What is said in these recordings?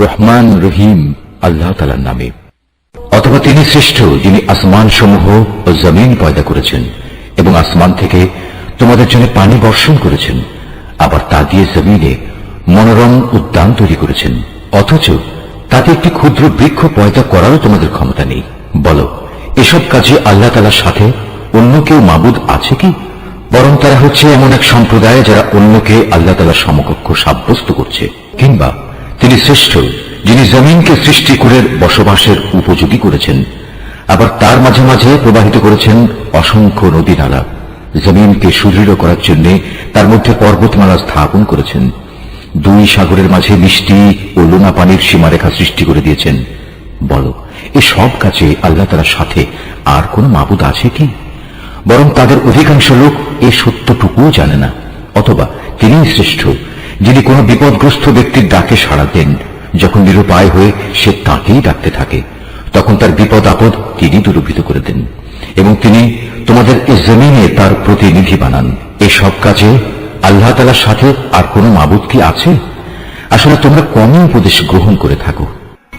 রহমান রহিম আল্লাহ তাআলার নামে। অথবা তিনি শ্রেষ্ঠ যিনি আসমান সমূহ ও জমিন পয়দা করেছেন এবং আসমান থেকে তোমাদের জন্য পানি বর্ষণ করেছেন, আবার তা দিয়ে জমিনে মনোরম উদ্যান তৈরি করেছেন, অথচ তাতে একটি ক্ষুদ্র বৃক্ষ পয়দা করারও তোমাদের ক্ষমতা নেই। বলো, এসব কাজে আল্লাহ তাআলার সাথে অন্য কেউ মাবুদ আছে কি? বরং তারা হচ্ছে এমন এক সম্প্রদায় যারা অন্যকে আল্লাহ তাআলার সমকক্ষ সাব্যস্ত করছে। কিংবা তিনি শ্রেষ্ঠ যিনি জমিনকে সৃষ্টি করে বসবাসের উপযোগী করেছেন, আবার তার মাঝে মাঝে প্রবাহিত করেছেন অসংখ্য নদী নালা। জমিনকে সুদৃঢ় করার জন্য তার মধ্যে পর্বতমালা স্থাপন করেছেন। দুই সাগরের মাঝে মিষ্টি ও লোনা পানির সীমারেখা সৃষ্টি করে দিয়েছেন। বলো, এই সব কাজে আল্লাহ তাআলার সাথে আর কোন মাবুদ আছে কি? বরং তাদের অধিকাংশ লোক এই সত্যটুকুও জানে না। অথবা তিনিই শ্রেষ্ঠ যিনি কোনো বিপদগ্রস্ত ব্যক্তির ডাকে সাড়া দেন, যখন নিরুপায় হয়ে সে তাঁকেই ডাকতে থাকে, তখন তার বিপদ আপদ তিনি দূরীভূত করে দেন, এবং তিনি তোমাদের এই জমিনে তার প্রতিনিধি বানান। এই সব কাজে আল্লাহ তাআলার সাথে আর কোন মাবুদ কি আছে? আসলে তোমরা কমই উপদেশ গ্রহণ করে থাকো।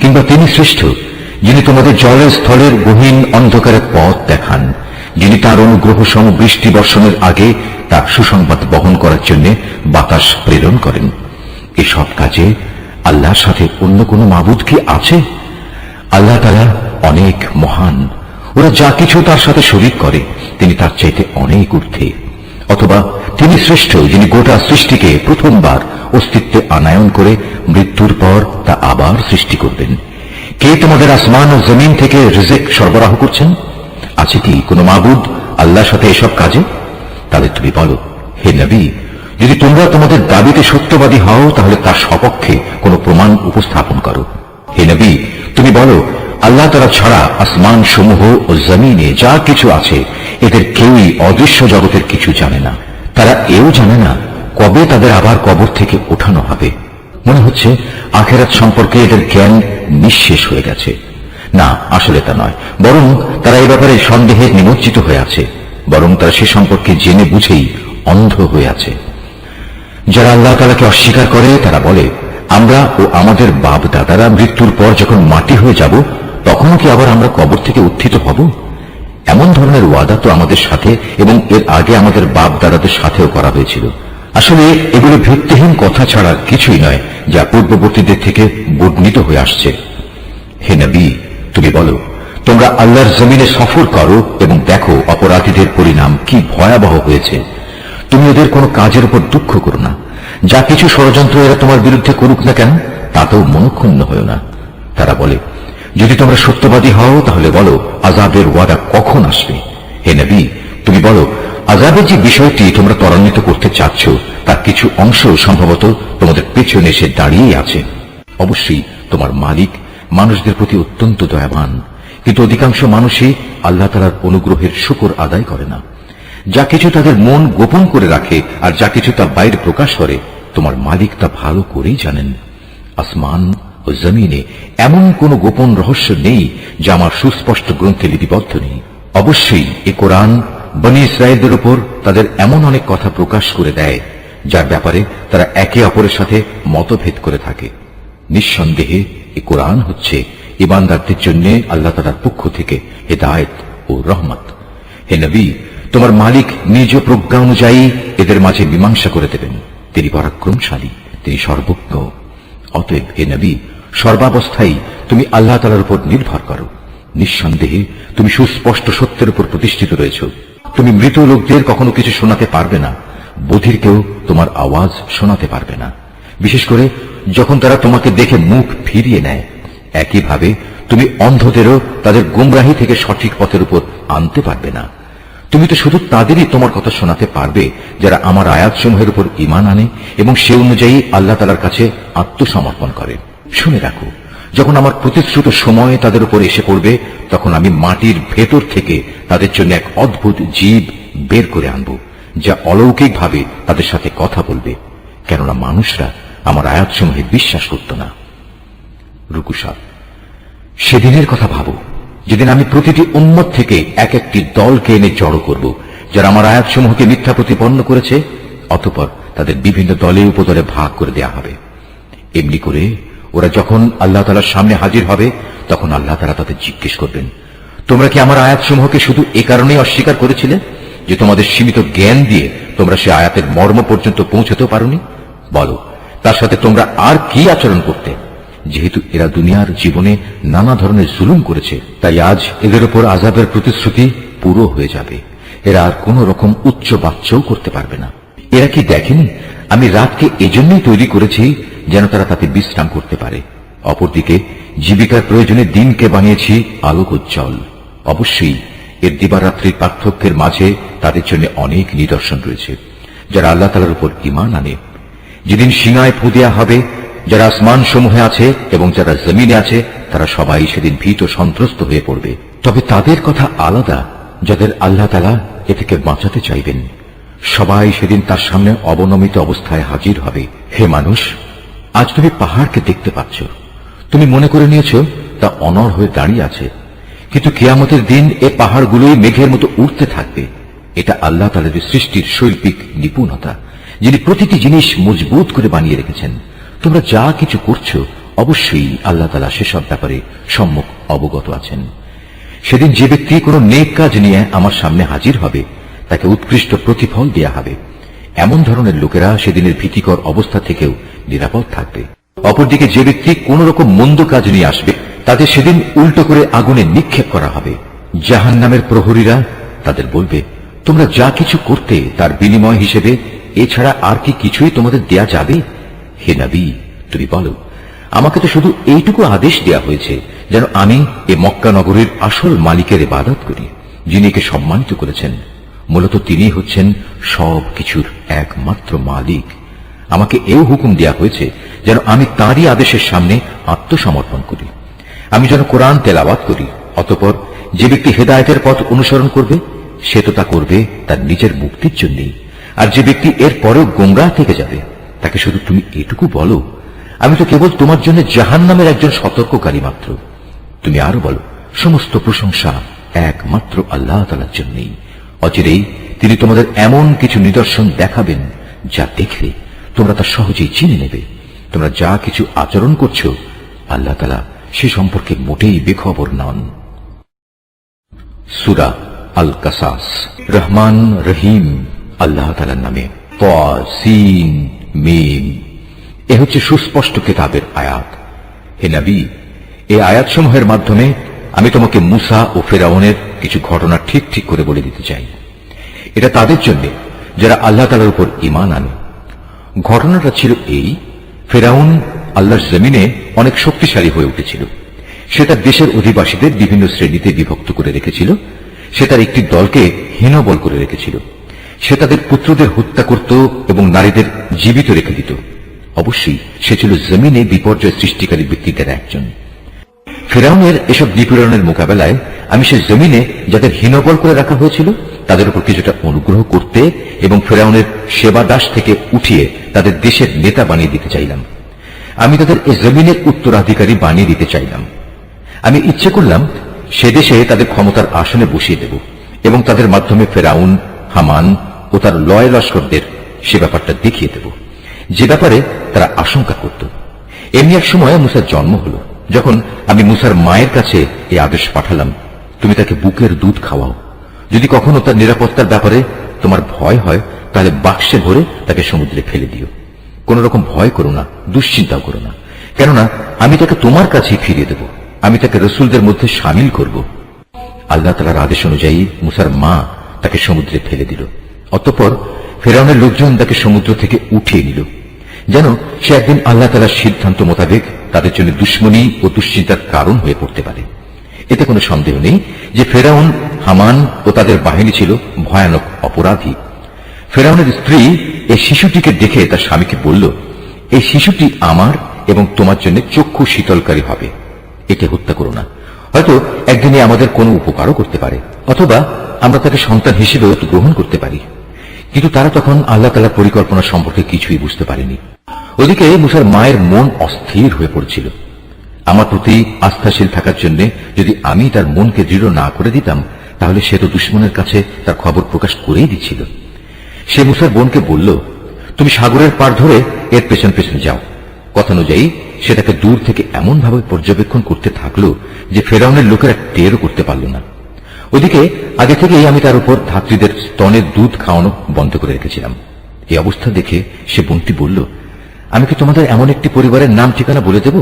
কিংবা তিনি শ্রেষ্ঠ যিনি তোমাদের জলের স্থলের গহীন অন্ধকারের পথ দেখান, যিনি তার অনুগ্রহ সম বৃষ্টি বর্ষণের আগে তার সুসংবাদ বহন করার জন্য বাতাস প্রেরণ করেন। এসব কাজে আল্লাহর সাথে অন্য কোন মাবুদ কি আছে? আল্লাহ তাআলা অনেক মহান। ওরা যা কিছু তার সাথে শরীক করে তিনি তার চাইতে অনেক ঊর্ধ্বে। অথবা তিনি শ্রেষ্ঠ যিনি গোটা সৃষ্টিকে প্রথমবার অস্তিত্বে আনায়ন করে মৃত্যুর পর তা আবার সৃষ্টি করবেন। কে তোমাদের আসমান ও জমিন থেকে রিজিক সরবরাহ করছেন? আছে কি কোনো মাবুদ আল্লাহর সাথে এসব কাজে? তাদের তুমি বলো, হে নবী, যদি তোমরা তোমাদের দাবিতে সত্যবাদী হও তাহলে তার সপক্ষে কোনো প্রমাণ উপস্থাপন করো। হে নবী, তুমি বলো, আল্লাহ তাআলা ছাড়া আসমান সমূহ ও জমিনে যা কিছু আছে এদের কেউই অদৃশ্য জগতের কিছু জানে না। তারা এও জানে না কবে তাদের আবার কবর থেকে ওঠানো হবে। মনে হচ্ছে আখিরাত সম্পর্কে এদের জ্ঞান নিঃশেষ হয়ে গেছে। না, আসলে তা নয়, বরং তারা এ ব্যাপারে সন্দেহে নিমজ্জিত হয়ে আছে। বরং তারা সে সম্পর্কে জেনে বুঝেই অন্ধ হয়ে আছে। যারা আল্লাহ তাআলাকে অস্বীকার করে তারা বলে, আমরা ও আমাদের বাপ দাদারা মৃত্যুর পর যখন মাটি হয়ে যাব তখনও কি আবার আমরা কবর থেকে উত্থিত হব? এমন ধরনের ওয়াদা তো আমাদের সাথে এবং এর আগে আমাদের বাপ দাদাদের সাথেও করা হয়েছিল। আসলে এগুলো ভিত্তিহীন কথা ছাড়া কিছুই নয় যা পূর্ববর্তীদের থেকে বর্ণিত হয়ে আসছে। হে নবী, তুমি বলো, তোমরা আল্লাহর জমিনে সফর করো এবং দেখো অপরাধীদের পরিণাম কি ভয়াবহ হয়েছে। তুমি ওদের কোনো কাজের উপর দুঃখ করো না। যা কিছু ষড়যন্ত্র এরা তোমার বিরুদ্ধে করুক না কেন তাতেও মনক্ষুণ্ণ হও না। তারা বলে, যদি তোমরা সত্যবাদী হও তাহলে বলো আযাবের ওয়াদা কখন আসবে? হে নবী, তুমি বলো, আযাবের যে বিষয়টি তোমরা ত্বরান্বিত করতে চাচ্ছ তার কিছু অংশ সম্ভবত তোমাদের পেছনে এসে দাঁড়িয়েই আছে। অবশ্যই তোমার মালিক মানুষদের প্রতি অত্যন্ত দয়াবান, কিন্তু অধিকাংশ মানুষই আল্লাহ তাআলার অনুগ্রহের শুকর আদায় করে না। যা কিছু তাদের মন গোপন করে রাখে আর যা কিছু তা বাইরে প্রকাশ করে তোমার মালিক তা ভালো করেই জানেন। আসমান ও জমিনে এমন কোন গোপন রহস্য নেই যা আমার সুস্পষ্ট গ্রন্থে লিপিবদ্ধ নেই। অবশ্যই এ কোরআন বনী ইসরায়েলদের উপর তাদের এমন অনেক কথা প্রকাশ করে দেয় যার ব্যাপারে তারা একে অপরের সাথে মতভেদ করে থাকে। নিঃসন্দেহে এ কোরআন হচ্ছে ঈমানদারদের জন্য আল্লাহ তাআলার পক্ষ থেকে হেদায়েত ও রহমত। হে নবী, তোমার মালিক নিজ প্রজ্ঞা অনুযায়ী এদের মাঝে মীমাংসা করে দেবেন। তিনি পরাক্রমশালী, তিনি সর্বজ্ঞ। অতএব হে নবী, সর্বাবস্থায় তুমি আল্লাহ তাআলার উপর নির্ভর করো। নিঃসন্দেহে তুমি সুস্পষ্ট সত্যের উপর প্রতিষ্ঠিত রয়েছ। তুমি মৃত লোকদের কখনো কিছু শোনাতে পারবে না, বধির কেউ তোমার আওয়াজ শোনাতে পারবে না, বিশেষ করে যখন তারা তোমাকে দেখে মুখ ফিরিয়ে নেয়। একইভাবে তুমি অন্ধদেরও তাদের গুমরাহি থেকে সঠিক পথের উপর আনতে পারবে না। তুমি তো শুধু তাদেরই তোমার কথা শোনাতে পারবে যারা আমার আয়াতসমূহের উপর ঈমান আনে এবং সে অনুযায়ী আল্লাহ তাআলার কাছে আত্মসমর্পণ করে। শুনে রাখো, যখন আমার প্রতিশ্রুত সময় তাদের উপর এসে পড়বে তখন আমি মাটির ভেতর থেকে তাদের জন্য এক অদ্ভুত জীব বের করে আনব যা অলৌকিকভাবে তাদের সাথে কথা বলবে, কেননা মানুষরা আমার আয়াতসমূহে বিশ্বাস করত না। রুকু 7। সেদিনের কথা ভাবো যেদিন আমি প্রতিটি উম্মত থেকে এক একটি দলকে এনে জড়ো করব যারা আমার আয়াতসমূহকে মিথ্যা প্রতিপন্ন করেছে, অতঃপর তাদের বিভিন্ন দলে উপদলে ভাগ করে দেয়া হবে। এমনি করে ওরা যখন আল্লাহ তাআলার সামনে হাজির হবে তখন আল্লাহ তাআলা তাদের জিজ্ঞেস করবেন, তোমরা কি আমার আয়াতসমূহকে শুধু এ কারণেই অস্বীকার করেছিলে যে তোমাদের সীমিত জ্ঞান দিয়ে তোমরা সে আয়াতের মর্ম পর্যন্ত পৌঁছতেও পারোনি? বলো, তার সাথে তোমরা আর কি আচরণ করতে? যেহেতু এরা দুনিয়ার জীবনে নানা ধরনের জুলুম করেছে, তাই আজ এদের উপর আযাবের প্রতিশ্রুতি পুরো হয়ে যাবে। এরা আর কোন রকম উচ্চ বাচ্চাও করতে পারবে না। এরা কি দেখেনি আমি রাতকে এজন্যই তৈরি করেছি যেন তারা তাতে বিশ্রাম করতে পারে। অপরদিকে জীবিকার প্রয়োজনে দিনকে বানিয়েছি আলোক উজ্জ্বল। অবশ্যই এর দিবারাত্রির পার্থক্যের মাঝে তাদের জন্য অনেক নিদর্শন রয়েছে যারা আল্লাহ তাআলার উপর ঈমান আনে। যেদিন সিংহায় ফু দেয়া হবে, যারা আসমান সমূহে আছে এবং যারা জমিনে আছে তারা সবাই সেদিন ভীত সন্ত্রস্ত হয়ে পড়বে। তবে তাদের কথা আলাদা যাদের আল্লাহ তাআলা এ থেকে বাঁচাতে চাইবেন। সবাই সেদিন তার সামনে অবনমিত অবস্থায় হাজির হবে। হে মানুষ, আজ তুমি পাহাড়কে দেখতে পাচ্ছ, তুমি মনে করে নিয়েছ তা অনড় হয়ে দাঁড়িয়ে আছে, কিন্তু কিয়ামতের দিন এ পাহাড়গুলোই মেঘের মতো উঠতে থাকবে। এটা আল্লাহ তাআলার সৃষ্টির শৈল্পিক নিপুণতা, যিনি প্রতিটি জিনিস মজবুত করে বানিয়ে রেখেছেন। তোমরা যা কিছু করছো অবশ্যই আল্লাহ তাআলা সেসব ব্যাপারে সম্যক অবগত আছেন। সেদিন যে ব্যক্তি কোনো নেক কাজ নিয়ে আমার সামনে হাজির হবে তাকে উৎকৃষ্ট প্রতিফল দেয়া হবে। এমন ধরনের লোকেরা সেদিনের ভীতিকর অবস্থা থেকেও নিরাপদ থাকবে। অপরদিকে যে ব্যক্তি কোন রকম মন্দ কাজ নিয়ে আসবে তাদের সেদিন উল্টো করে আগুনে নিক্ষেপ করা হবে। জাহান্নামের প্রহরীরা তাদের বলবে, তোমরা যা কিছু করতে তার বিনিময় হিসেবে এছাড়া আর কি কিছুই তোমাদের দেয়া যাবে? হে নবী, তুমি বলো, আমাকে তো শুধু এইটুকু আদেশ দেয়া হয়েছে যেন আমি এ মক্কা নগরীর আসল মালিকের ইবাদত করি, যিনি একে সম্মানিত করেছেন। মূলত তিনি হচ্ছেন সব কিছুর একমাত্র মালিক। আমাকে এও হুকুম দেয়া হয়েছে যেন আমি তাঁরই আদেশের সামনে আত্মসমর্পণ করি। আমি যেন কোরআন তেলাওয়াত করি। অতঃপর যে ব্যক্তি হেদায়েতের পথ অনুসরণ করবে সে তো তা করবে তার নিজের মুক্তির জন্যই, আর যে ব্যক্তি এর পরেও গোমরাহ থেকে যাবে তাকে শুধু তুমি এটুকু বলো, আমি তো কেবল তোমার জন্য জাহান্নামের একজন সতর্ককারী মাত্র। তুমি আরো বলো, সমস্ত প্রশংসা একমাত্র আল্লাহ তাআলার জন্যই। অচিরেই তিনি তোমাদের এমন কিছু নিদর্শন দেখাবেন যা দেখলে তোমরা তা সহজেই চিনে নেবে। তোমরা যা কিছু আচরণ করছো আল্লাহ তাআলা সে সম্পর্কে মোটেই বেখবর নন। সূরা আল কাসাস। রহমান রহিম আল্লাহ তাআলার নামে। তাসিন মিম। এ হচ্ছে সুস্পষ্ট কিতাবের আয়াত। হে নবী, এই আয়াতসমূহের মাধ্যমে আমি তোমাকে মুসা ও ফেরাউনের কিছু ঘটনা ঠিক ঠিক করে বলে দিতে চাই। এটা তাদের জন্য যারা আল্লাহ তাআলার উপর ঈমান আনে। ঘটনাটা ছিল এই, ফেরাউন আল্লাহর জমিনে অনেক শক্তিশালী হয়ে উঠেছিল। সে তার দেশের অধিবাসীদের বিভিন্ন শ্রেণীতে বিভক্ত করে রেখেছিল। সে তার একটি দলকে হীনবল করে রেখেছিল। সে তাদের পুত্রদের হত্যা করত এবং নারীদের জীবিত রেখে দিত। অবশ্যই সে ছিল জমিনে বিপর্যয় সৃষ্টিকারী ব্যক্তিদের একজন। ফেরাউনের এসব নিপীড়নের মোকাবেলায় আমি সে জমিনে যাদের হীনবল করে রাখা হয়েছিল তাদের উপর কিছুটা অনুগ্রহ করতে এবং ফেরাউনের সেবা দাস থেকে উঠিয়ে তাদের দেশের নেতা বানিয়ে দিতে চাইলাম। আমি তাদের এ জমিনের উত্তরাধিকারী বানিয়ে দিতে চাইলাম। আমি ইচ্ছে করলাম সে দেশে তাদের ক্ষমতার আসনে বসিয়ে দেব এবং তাদের মাধ্যমে ফেরাউন, হামান ও তার লয় লস্করদের সে ব্যাপারটা দেখিয়ে দেব যে ব্যাপারে তারা আশঙ্কা করত। এমনি এক সময় মুসার জন্ম হল। যখন আমি মুসার মায়ের কাছে এই আদেশ পাঠালাম, তুমি তাকে বুকের দুধ খাওয়াও। যদি কখনো তার নিরাপত্তার ব্যাপারে তোমার ভয় হয় তাহলে বাক্সে ভরে তাকে সমুদ্রে ফেলে দিও। কোন রকম ভয় করো না, দুশ্চিন্তাও করো না, কেননা আমি তাকে তোমার কাছেই ফিরিয়ে দেব। আমি তাকে রসুলদের মধ্যে সামিল করব। আল্লাহ তাআলার আদেশ অনুযায়ী মুসার মা তাকে সমুদ্রে ফেলে দিল। অতঃপর ফেরাউনের লোকজন তাকে সমুদ্র থেকে উঠিয়ে নিল, যেন সে একদিন আল্লাহ তাআলার সিদ্ধান্ত মোতাবেক তাদের জন্য দুশ্মনী ও দুশ্চিন্তার কারণ হয়ে পড়তে পারে। এতে কোনো সন্দেহ নেই যে ফেরাউন, হামান ও তাদের বাহিনী ছিল ভয়ানক অপরাধী। ফেরাউনের স্ত্রী এই শিশুটিকে দেখে তার স্বামীকে বলল, এই শিশুটি আমার এবং তোমার জন্য চক্ষু শীতলকারী হবে। একে হত্যা করো না, হয়তো একদিনে আমাদের কোনো উপকারও করতে পারে, অথবা আমরা তাকে সন্তান হিসেবেও গ্রহণ করতে পারি। কিন্তু তারা তখন আল্লাহ তাআলার পরিকল্পনা সম্পর্কে কিছুই বুঝতে পারেনি। ওদিকে মুসার মায়ের মন অস্থির হয়ে পড়ছিল। আমার প্রতি আস্থাশীল থাকার জন্য যদি আমি তার মনকে দৃঢ় না করে দিতাম তাহলে সে তো দুশ্মনের কাছে তার খবর প্রকাশ করেই দিচ্ছিল। সে মুসার বোনকে বলল, তুমি সাগরের পার ধরে এর পেছন পেছন যাও। কথানুযায়ী সে তাকে দূর থেকে এমন ভাবে পর্যবেক্ষণ করতে থাকলো যে ফেরাউনের লোকেরা টেরও করতে পারল না। ওদিকে আগে থেকেই আমি তার উপর ধাত্রীদের স্তনের দুধ খাওয়ানো বন্ধ করে রেখেছিলাম। এই অবস্থা দেখে সে বোনটি বলল, আমি কি তোমাদের এমন একটি পরিবারের নাম ঠিকানা বলে দেব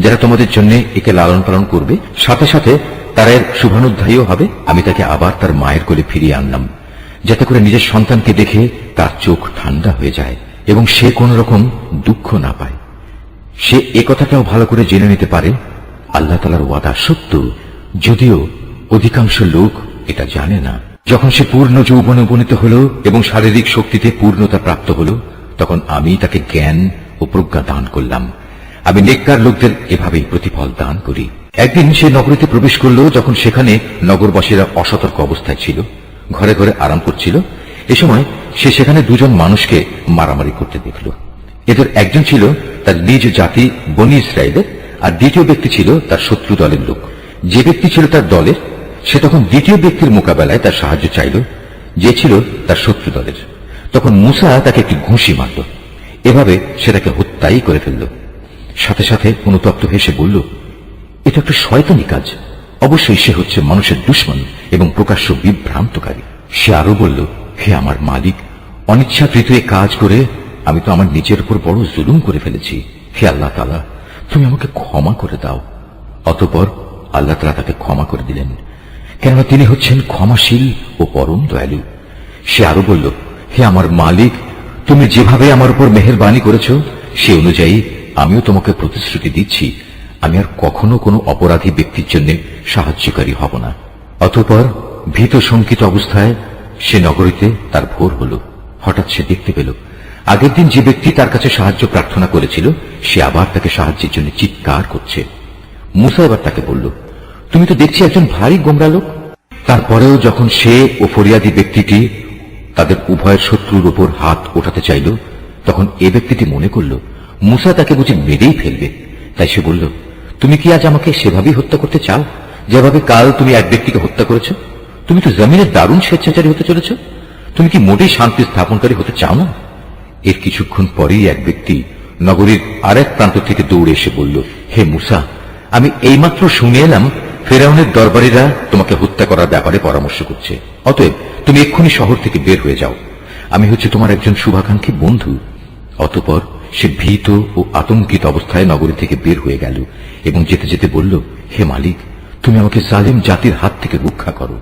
যারা তোমাদের জন্য একে লালন পালন করবে, সাথে সাথে তারা এর শুভানুধ্যায়ীও হবে? আমি তাকে আবার তার মায়ের কোলে ফিরিয়ে আনলাম, যাতে করে নিজের সন্তানকে দেখে তার চোখ ঠান্ডা হয়ে যায় এবং সে কোন রকম দুঃখ না পায়। সে এ কথাটাও ভালো করে জেনে নিতে পারে আল্লাহ তাআলার ওয়াদা সত্য, যদিও অধিকাংশ লোক এটা জানে না। যখন সে পূর্ণ যৌবনে উপনীত হল এবং শারীরিক শক্তিতে পূর্ণতা প্রাপ্ত হল, তখন আমি তাকে জ্ঞান ও প্রজ্ঞা দান করলাম। আমি নেককার লোকদের এভাবেই প্রতিফল দান করি। একদিন সে নগরীতে প্রবেশ করল, যখন সেখানে নগরবাসীরা অসতর্ক অবস্থায় ছিল, ঘরে ঘরে আরাম করছিল। এ সময় সে সেখানে দুজন মানুষকে মারামারি করতে দেখল। এদের একজন ছিল তার নিজ জাতি বনী ইসরায়েলের, আর দ্বিতীয় ব্যক্তি ছিল তার শত্রু দলের লোক। যে ব্যক্তি ছিল তার দলের, সে তখন দ্বিতীয় ব্যক্তির মোকাবেলায় তার সাহায্য চাইল, যে ছিল তার শত্রু দলের। তখন মূসা তাকে একটি ঘুষি মারল। এভাবে সে তাকে হত্যাই করে ফেলল। সাথে সাথে অনুতপ্ত হয়ে সে বলল, এটা একটা শয়তানি কাজ, অবশ্যই সে হচ্ছে মানুষের দুশমন এবং প্রকাশ্য বিভ্রান্তকারী। সে আরো বলল, হে আমার মালিক, অনিচ্ছাকৃত এ কাজ করে আমি তো আমার নিজের উপর বড় জুলুম করে ফেলেছি। হে আল্লাহ তাআলা, তুমি আমাকে ক্ষমা করে দাও। অতঃপর আল্লাহ তাআলা তাকে ক্ষমা করে দিলেন, কেননা তিনি হচ্ছেন ক্ষমাশীল ও পরম দয়ালু। সে আরো বলল, হে আমার মালিক, তুমি যেভাবে আমার উপর মেহেরবানি করেছ, সে অনুযায়ী আমিও তোমাকে প্রতিশ্রুতি দিচ্ছি, আমি আর কখনো কোনো অপরাধী ব্যক্তির জন্য সাহায্যকারী হব না। অতঃপর ভীত শঙ্কিত অবস্থায় সে নগরীতে তার ভোর হল। হঠাৎ সে দেখতে পেল আগের দিন যে ব্যক্তি তার কাছে সাহায্য প্রার্থনা করেছিল, সে আবার তাকে সাহায্যের জন্য চিৎকার করছে। মূসা এবার তাকে বলল, তুমি তো দেখছি একজন ভারী গোমরা লোক। তারপরেও যখন সে ও ফরিয়াদি ব্যক্তিটি তাদের উভয়ের শত্রুর উপর হাত ওঠাতে চাইল, তখন এ ব্যক্তিটি মনে করল মূসা তাকে বুঝি মেরেই ফেলবে। তাই সে বলল, তুমি কি আজ আমাকে সেভাবেই হত্যা করতে চাও যেভাবে কাল তুমি এক ব্যক্তিকে হত্যা করেছ? তুমি তো জমিনের দারুণ স্বেচ্ছাচারী হতে চলেছ। তুমি কি মোটেই শান্তি স্থাপনকারী হতে চাও না? এর কিছুক্ষণ পরেই এক ব্যক্তি নগরীর আরেক প্রান্ত থেকে দৌড়ে এসে বলল, হে মূসা, আমি এইমাত্র শুনে এলাম ফেরাউনের দরবারীরা তোমাকে হত্যা করার ব্যাপারে পরামর্শ করছে। অতএব তুমি এক্ষুনি শহর থেকে বের হয়ে যাও। আমি হচ্ছে তোমার একজন শুভাকাঙ্ক্ষী বন্ধু। অতঃপর সে ভীত ও আতঙ্কিত অবস্থায় নগরী থেকে বের হয়ে গেল এবং যেতে যেতে বলল, হে মালিক, তুমি আমাকে জালিম জাতির হাত থেকে রক্ষা করো।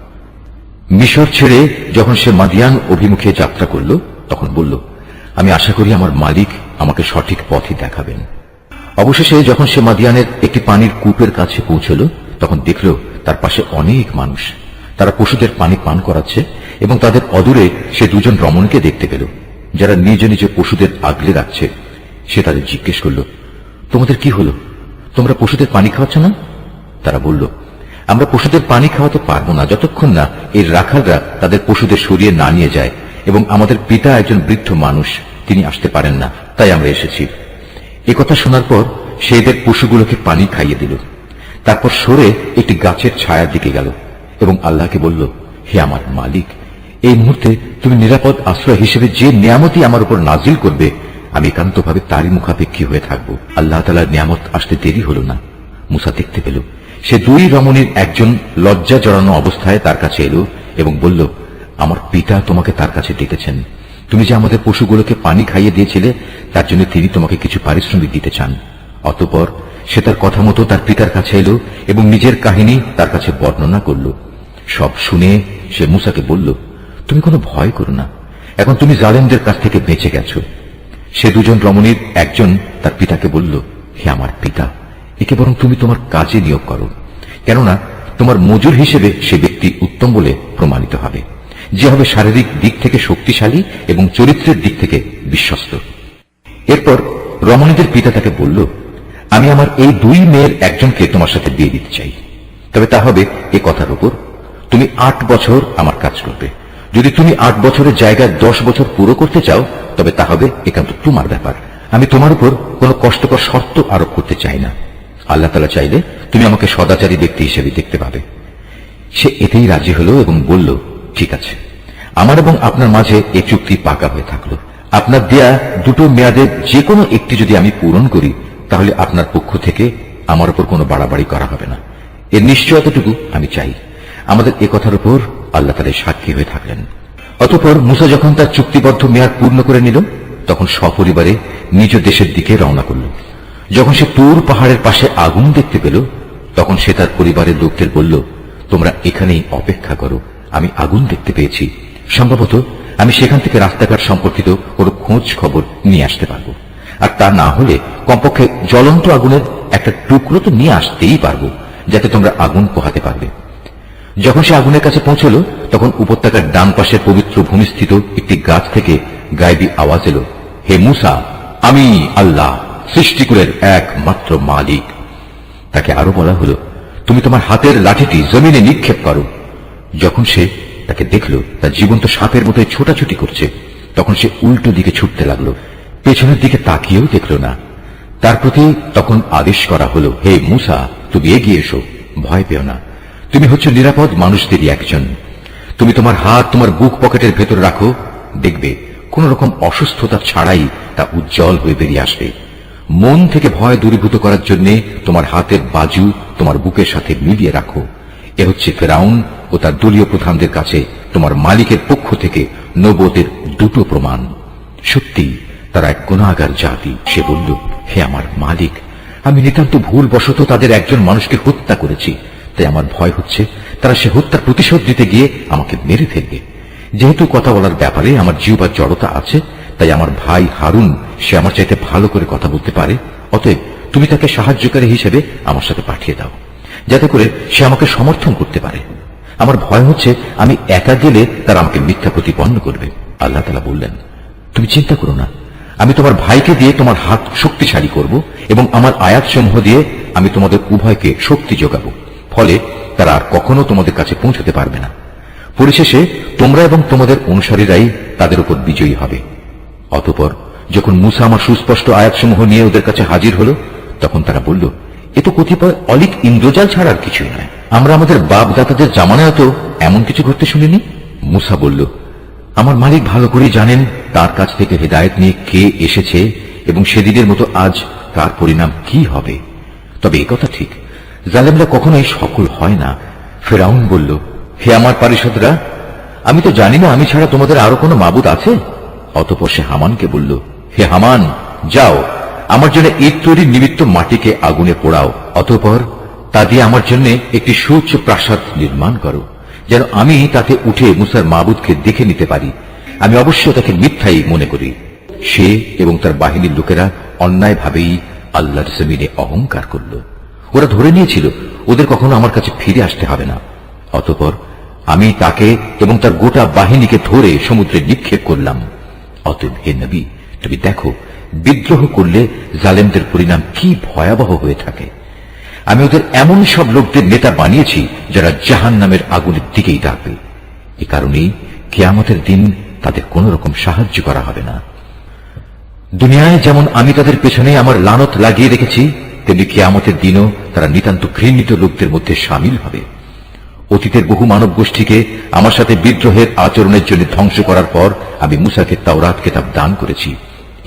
মিশর ছেড়ে যখন সে মাদিয়ান অভিমুখে যাত্রা করল, তখন বলল, আমি আশা করি আমার মালিক আমাকে সঠিক পথই দেখাবেন। অবশেষে যখন সে মাদিয়ানের একটি পানির কূপের কাছে পৌঁছল, তখন দেখল তার পাশে অনেক মানুষ, তারা পশুদের পানি পান করাচ্ছে এবং তাদের অদূরে সে দুজন রমণীকে দেখতে পেল, যারা নিজ নিজ পশুদের আগলে রাখছে। সে তাদের জিজ্ঞেস করল, তোমাদের কি হলো? তোমরা পশুদের পানি খাওয়াচ্ছ না? তারা বলল, আমরা পশুদের পানি খাওয়াতে পারবো না যতক্ষণ না এর রাখালরা তাদের পশুদের সরিয়ে না নিয়ে যায়, এবং আমাদের পিতা একজন বৃদ্ধ মানুষ, তিনি আসতে পারেন না, তাই আমরা এসেছি। একথা শোনার পর সে এদের পশুগুলোকে পানি খাইয়ে দিল। তারপর সরে একটি গাছের ছায়ার দিকে গেল এবং আল্লাহকে বলল, হে আমার মালিক, এই মুহূর্তে তুমি নিরাপদ আশ্রয় হিসেবে যে নিয়ামতই আমার উপর নাজিল করবে, আমি একান্তভাবে তারই মুখাপেক্ষী হয়ে থাকব। আল্লাহ তাআলার নিয়ামত আসতে দেরি হল না। মূসা দেখতে পেল সে দুই রমণীর একজন লজ্জা জড়ানো অবস্থায় তার কাছে এলো এবং বলল, আমার পিতা তোমাকে তার কাছে ডেকেছেন। তুমি যে আমাদের পশুগুলোকে পানি খাইয়ে দিয়েছিলে, তার জন্য তিনি তোমাকে কিছু পারিশ্রমিক দিতে চান। অতঃপর সে তার কথা মতো তার পিতার কাছে এলো এবং নিজের কাহিনী তার কাছে বর্ণনা করল। সব শুনে সে মূসাকে বলল, তুমি কোনো ভয় করো না, এখন তুমি জালেমদের কাছ থেকে বেঁচে গেছো। সে দুজন রমণীর একজন তার পিতাকে বলল, হে আমার পিতা, একে বরং তুমি তোমার কাজে নিয়োগ করো, কেননা তোমার মজুর হিসেবে সে ব্যক্তি উত্তম বলে প্রমাণিত হবে, যে হবে শারীরিক দিক থেকে শক্তিশালী এবং চরিত্রের দিক থেকে বিশ্বস্ত। এরপর রমণীদের পিতা তাকে বলল, আমি আমার এই দুই মেয়ের একজনকে তোমার সাথে বিয়ে দিতে চাই, তবে তা হবে এ কথার উপর তুমি 8 বছর আমার কাজ করবে। যদি তুমি 8 বছরের জায়গায় 10 বছর পুরো করতে চাও, তবে তা হবে একান্ত তোমার ব্যাপার। আমি তোমার উপর কোনো কষ্টকর শর্ত আরোপ করতে চাই না। আল্লাহ তাআলা চাইলে তুমি আমাকে সদাচারী ব্যক্তি হিসেবে দেখতে পাবে। সে এতেই রাজি হল এবং বলল, ঠিক আছে, আমার এবং আপনার মাঝে এ চুক্তি পাকা হয়ে থাকলো। আপনার দেয়া দুটো মেয়াদের যে কোনো একটি যদি আমি পূরণ করি, তাহলে আপনার পক্ষ থেকে আমার উপর কোনো বাড়াবাড়ি করা হবে না। এর নিশ্চয়তাটুকু আমি চাই। আমাদের এ কথার উপর আল্লাহ তাআলা সাক্ষী হয়ে থাকলেন। অতঃপর মুসা যখন তার চুক্তিবদ্ধ মেয়াদ পূর্ণ করে নিল, তখন সপরিবারে নিজ দেশের দিকে রওনা করল। যখন সে তুর পাহাড়ের পাশে আগুন দেখতে পেল, তখন সে তার পরিবারের লোকদের বলল, তোমরা এখানেই অপেক্ষা করো, আমি আগুন দেখতে পেয়েছি। সম্ভবত আমি সেখান থেকে রাস্তাঘাট সম্পর্কিত কোনো খোঁজ খবর নিয়ে আসতে পারবো, আর তা না হলে কমপক্ষে জ্বলন্ত আগুনের একটা টুকরো তো নিয়ে আসতেই পারবো, যাতে তোমরা আগুন পোহাতে পারবে। যখন সে আগুনের কাছে পৌঁছল, তখন উপত্যকার ডান পাশের পবিত্র ভূমিস্থিত একটি গাছ থেকে গায়েবী আওয়াজ এলো, হে মুসা, আমি আল্লাহ সৃষ্টিকুলের একমাত্র মালিক। তাকে আরো বলা হলো, তুমি তোমার হাতের লাঠিটি জমিনে নিক্ষেপ করো। যখন সে তাকে দেখল তা জীবন্ত সাপের মতোই ছোটাছুটি করছে, তখন সে উল্টো দিকে ছুটতে লাগলো, পেছনের দিকে তাকিয়েও দেখল না। তার প্রতি তখন আদেশ করা হলো, হে মুসা, তুমি এগিয়ে এসো, ভয় পেও না, তুমি হচ্ছে নিরাপদ মানুষদেরই একজন। তুমি তোমার হাত তোমার বুক পকেটের ভেতর রাখো, দেখবে কোন রকম অসুস্থতা ছাড়াই তা উজ্জ্বল হয়ে বেরিয়ে আসবে। মন থেকে ভয় দূরীভূত করার জন্য তোমার হাতের বাজু তোমার বুকের সাথে মিলিয়ে রাখো। এ হচ্ছে ফেরাউন ও তার দলীয় প্রধানদের কাছে তোমার মালিকের পক্ষ থেকে নবুয়তের দুটো প্রমাণ। সত্যি তারা এক গুনাহগার জাতি। সে বলল, হে আমার মালিক, আমি নিতান্ত ভুলবশত তাদের একজন মানুষকে হত্যা করেছি, তাই আমার ভয় হচ্ছে তারা সে হত্যার প্রতিশোধ দিতে গিয়ে আমাকে মেরে ফেলবে। যেহেতু কথা বলার ব্যাপারে আমার জিহ্বার জড়তা আছে, তাই আমার ভাই হারুন সে আমার চাইতে ভালো করে কথা বলতে পারে, অতএব তুমি তাকে সাহায্যকারী হিসেবে আমার সাথে পাঠিয়ে দাও, যাতে করে সে আমাকে সমর্থন করতে পারে। আমার ভয় হচ্ছে আমি একা গেলে তারা আমাকে মিথ্যা প্রতিপন্ন করবে। আল্লাহ তাআলা বললেন, তুমি চিন্তা করো না, আমি তোমার ভাইকে দিয়ে তোমার হাত শক্তিশালী করব এবং আমার আয়াতসমূহ দিয়ে আমি তোমাদের উভয়কে শক্তি যোগাবো, ফলে তারা আর কখনো তোমাদের কাছে পৌঁছতে পারবে না। পরিশেষে তোমরা এবং তোমাদের অনুসারীরাই তাদের উপর বিজয়ী হবে। অতঃপর যখন মুসা আমার সুস্পষ্ট আয়াতসমূহ নিয়ে ওদের কাছে হাজির হলো, তখন তারা বলল, এ তো কতিপয় অলিক ইন্দ্রজাল ছাড়ার কিছুই নয়। আমরা আমাদের বাপ দাদাদের জামানায় তো এমন কিছু ঘটতে শুনিনি। মুসা বলল, আমার মালিক ভালো করে জানেন তার কাছ থেকে হেদায়েত নিয়ে কে এসেছে এবং সেদিনের মতো আজ তার পরিণাম কি হবে। তবে একথা ঠিক, জালেমরা কখনোই সফল হয় না। ফেরাউন বলল, হে আমার পারিষদরা, আমি তো জানি না আমি ছাড়া তোমাদের আরো কোনো মাবুদ আছে। অতঃপর সে হামানকে বলল, হে হামান, যাও আমার জন্য ইট তৈরির নিমিত্ত মাটিকে আগুনে পোড়াও, অতঃপর তা দিয়ে আমার জন্য একটি সুউচ্চ প্রাসাদ নির্মাণ করো, যেন আমি তাতে উঠে মুসার মাবুদকে দেখে নিতে পারি। আমি অবশ্য তাকে মিথ্যাই মনে করি। সে এবং তার বাহিনীর লোকেরা অন্যায়ভাবেই আল্লাহর জমিনে অহংকার করল। ওরা ধরে নিয়েছিল ওদের কখনো আমার কাছে ফিরে আসতে হবে না। অতঃপর আমি তাকে এবং তার গোটা বাহিনীকে ধরে সমুদ্রে নিক্ষেপ করলাম। অতএব হে নবী, তুমি দেখো বিদ্রোহ করলে জালেমদের পরিণাম কি ভয়াবহ হয়ে থাকে। আমি ওদের এমন সব লোকদের নেতা বানিয়েছি যারা জাহান্নামের আগুনের দিকেই ডাকবে। এ কারণেই কিয়ামতের দিন তাদের কোন রকম সাহায্য করা হবে না। দুনিয়ায় যেমন আমি তাদের পেছনে আমার লানত লাগিয়ে রেখেছি, তেমনি কিয়ামতের দিনও তারা নিতান্ত ঘৃণিত লোকদের মধ্যে সামিল হবে। অতীতের বহু মানব গোষ্ঠীকে আমার সাথে বিদ্রোহের আচরণের জন্য ধ্বংস করার পর আমি মুসাকে তাওরাত কিতাব দান করেছি।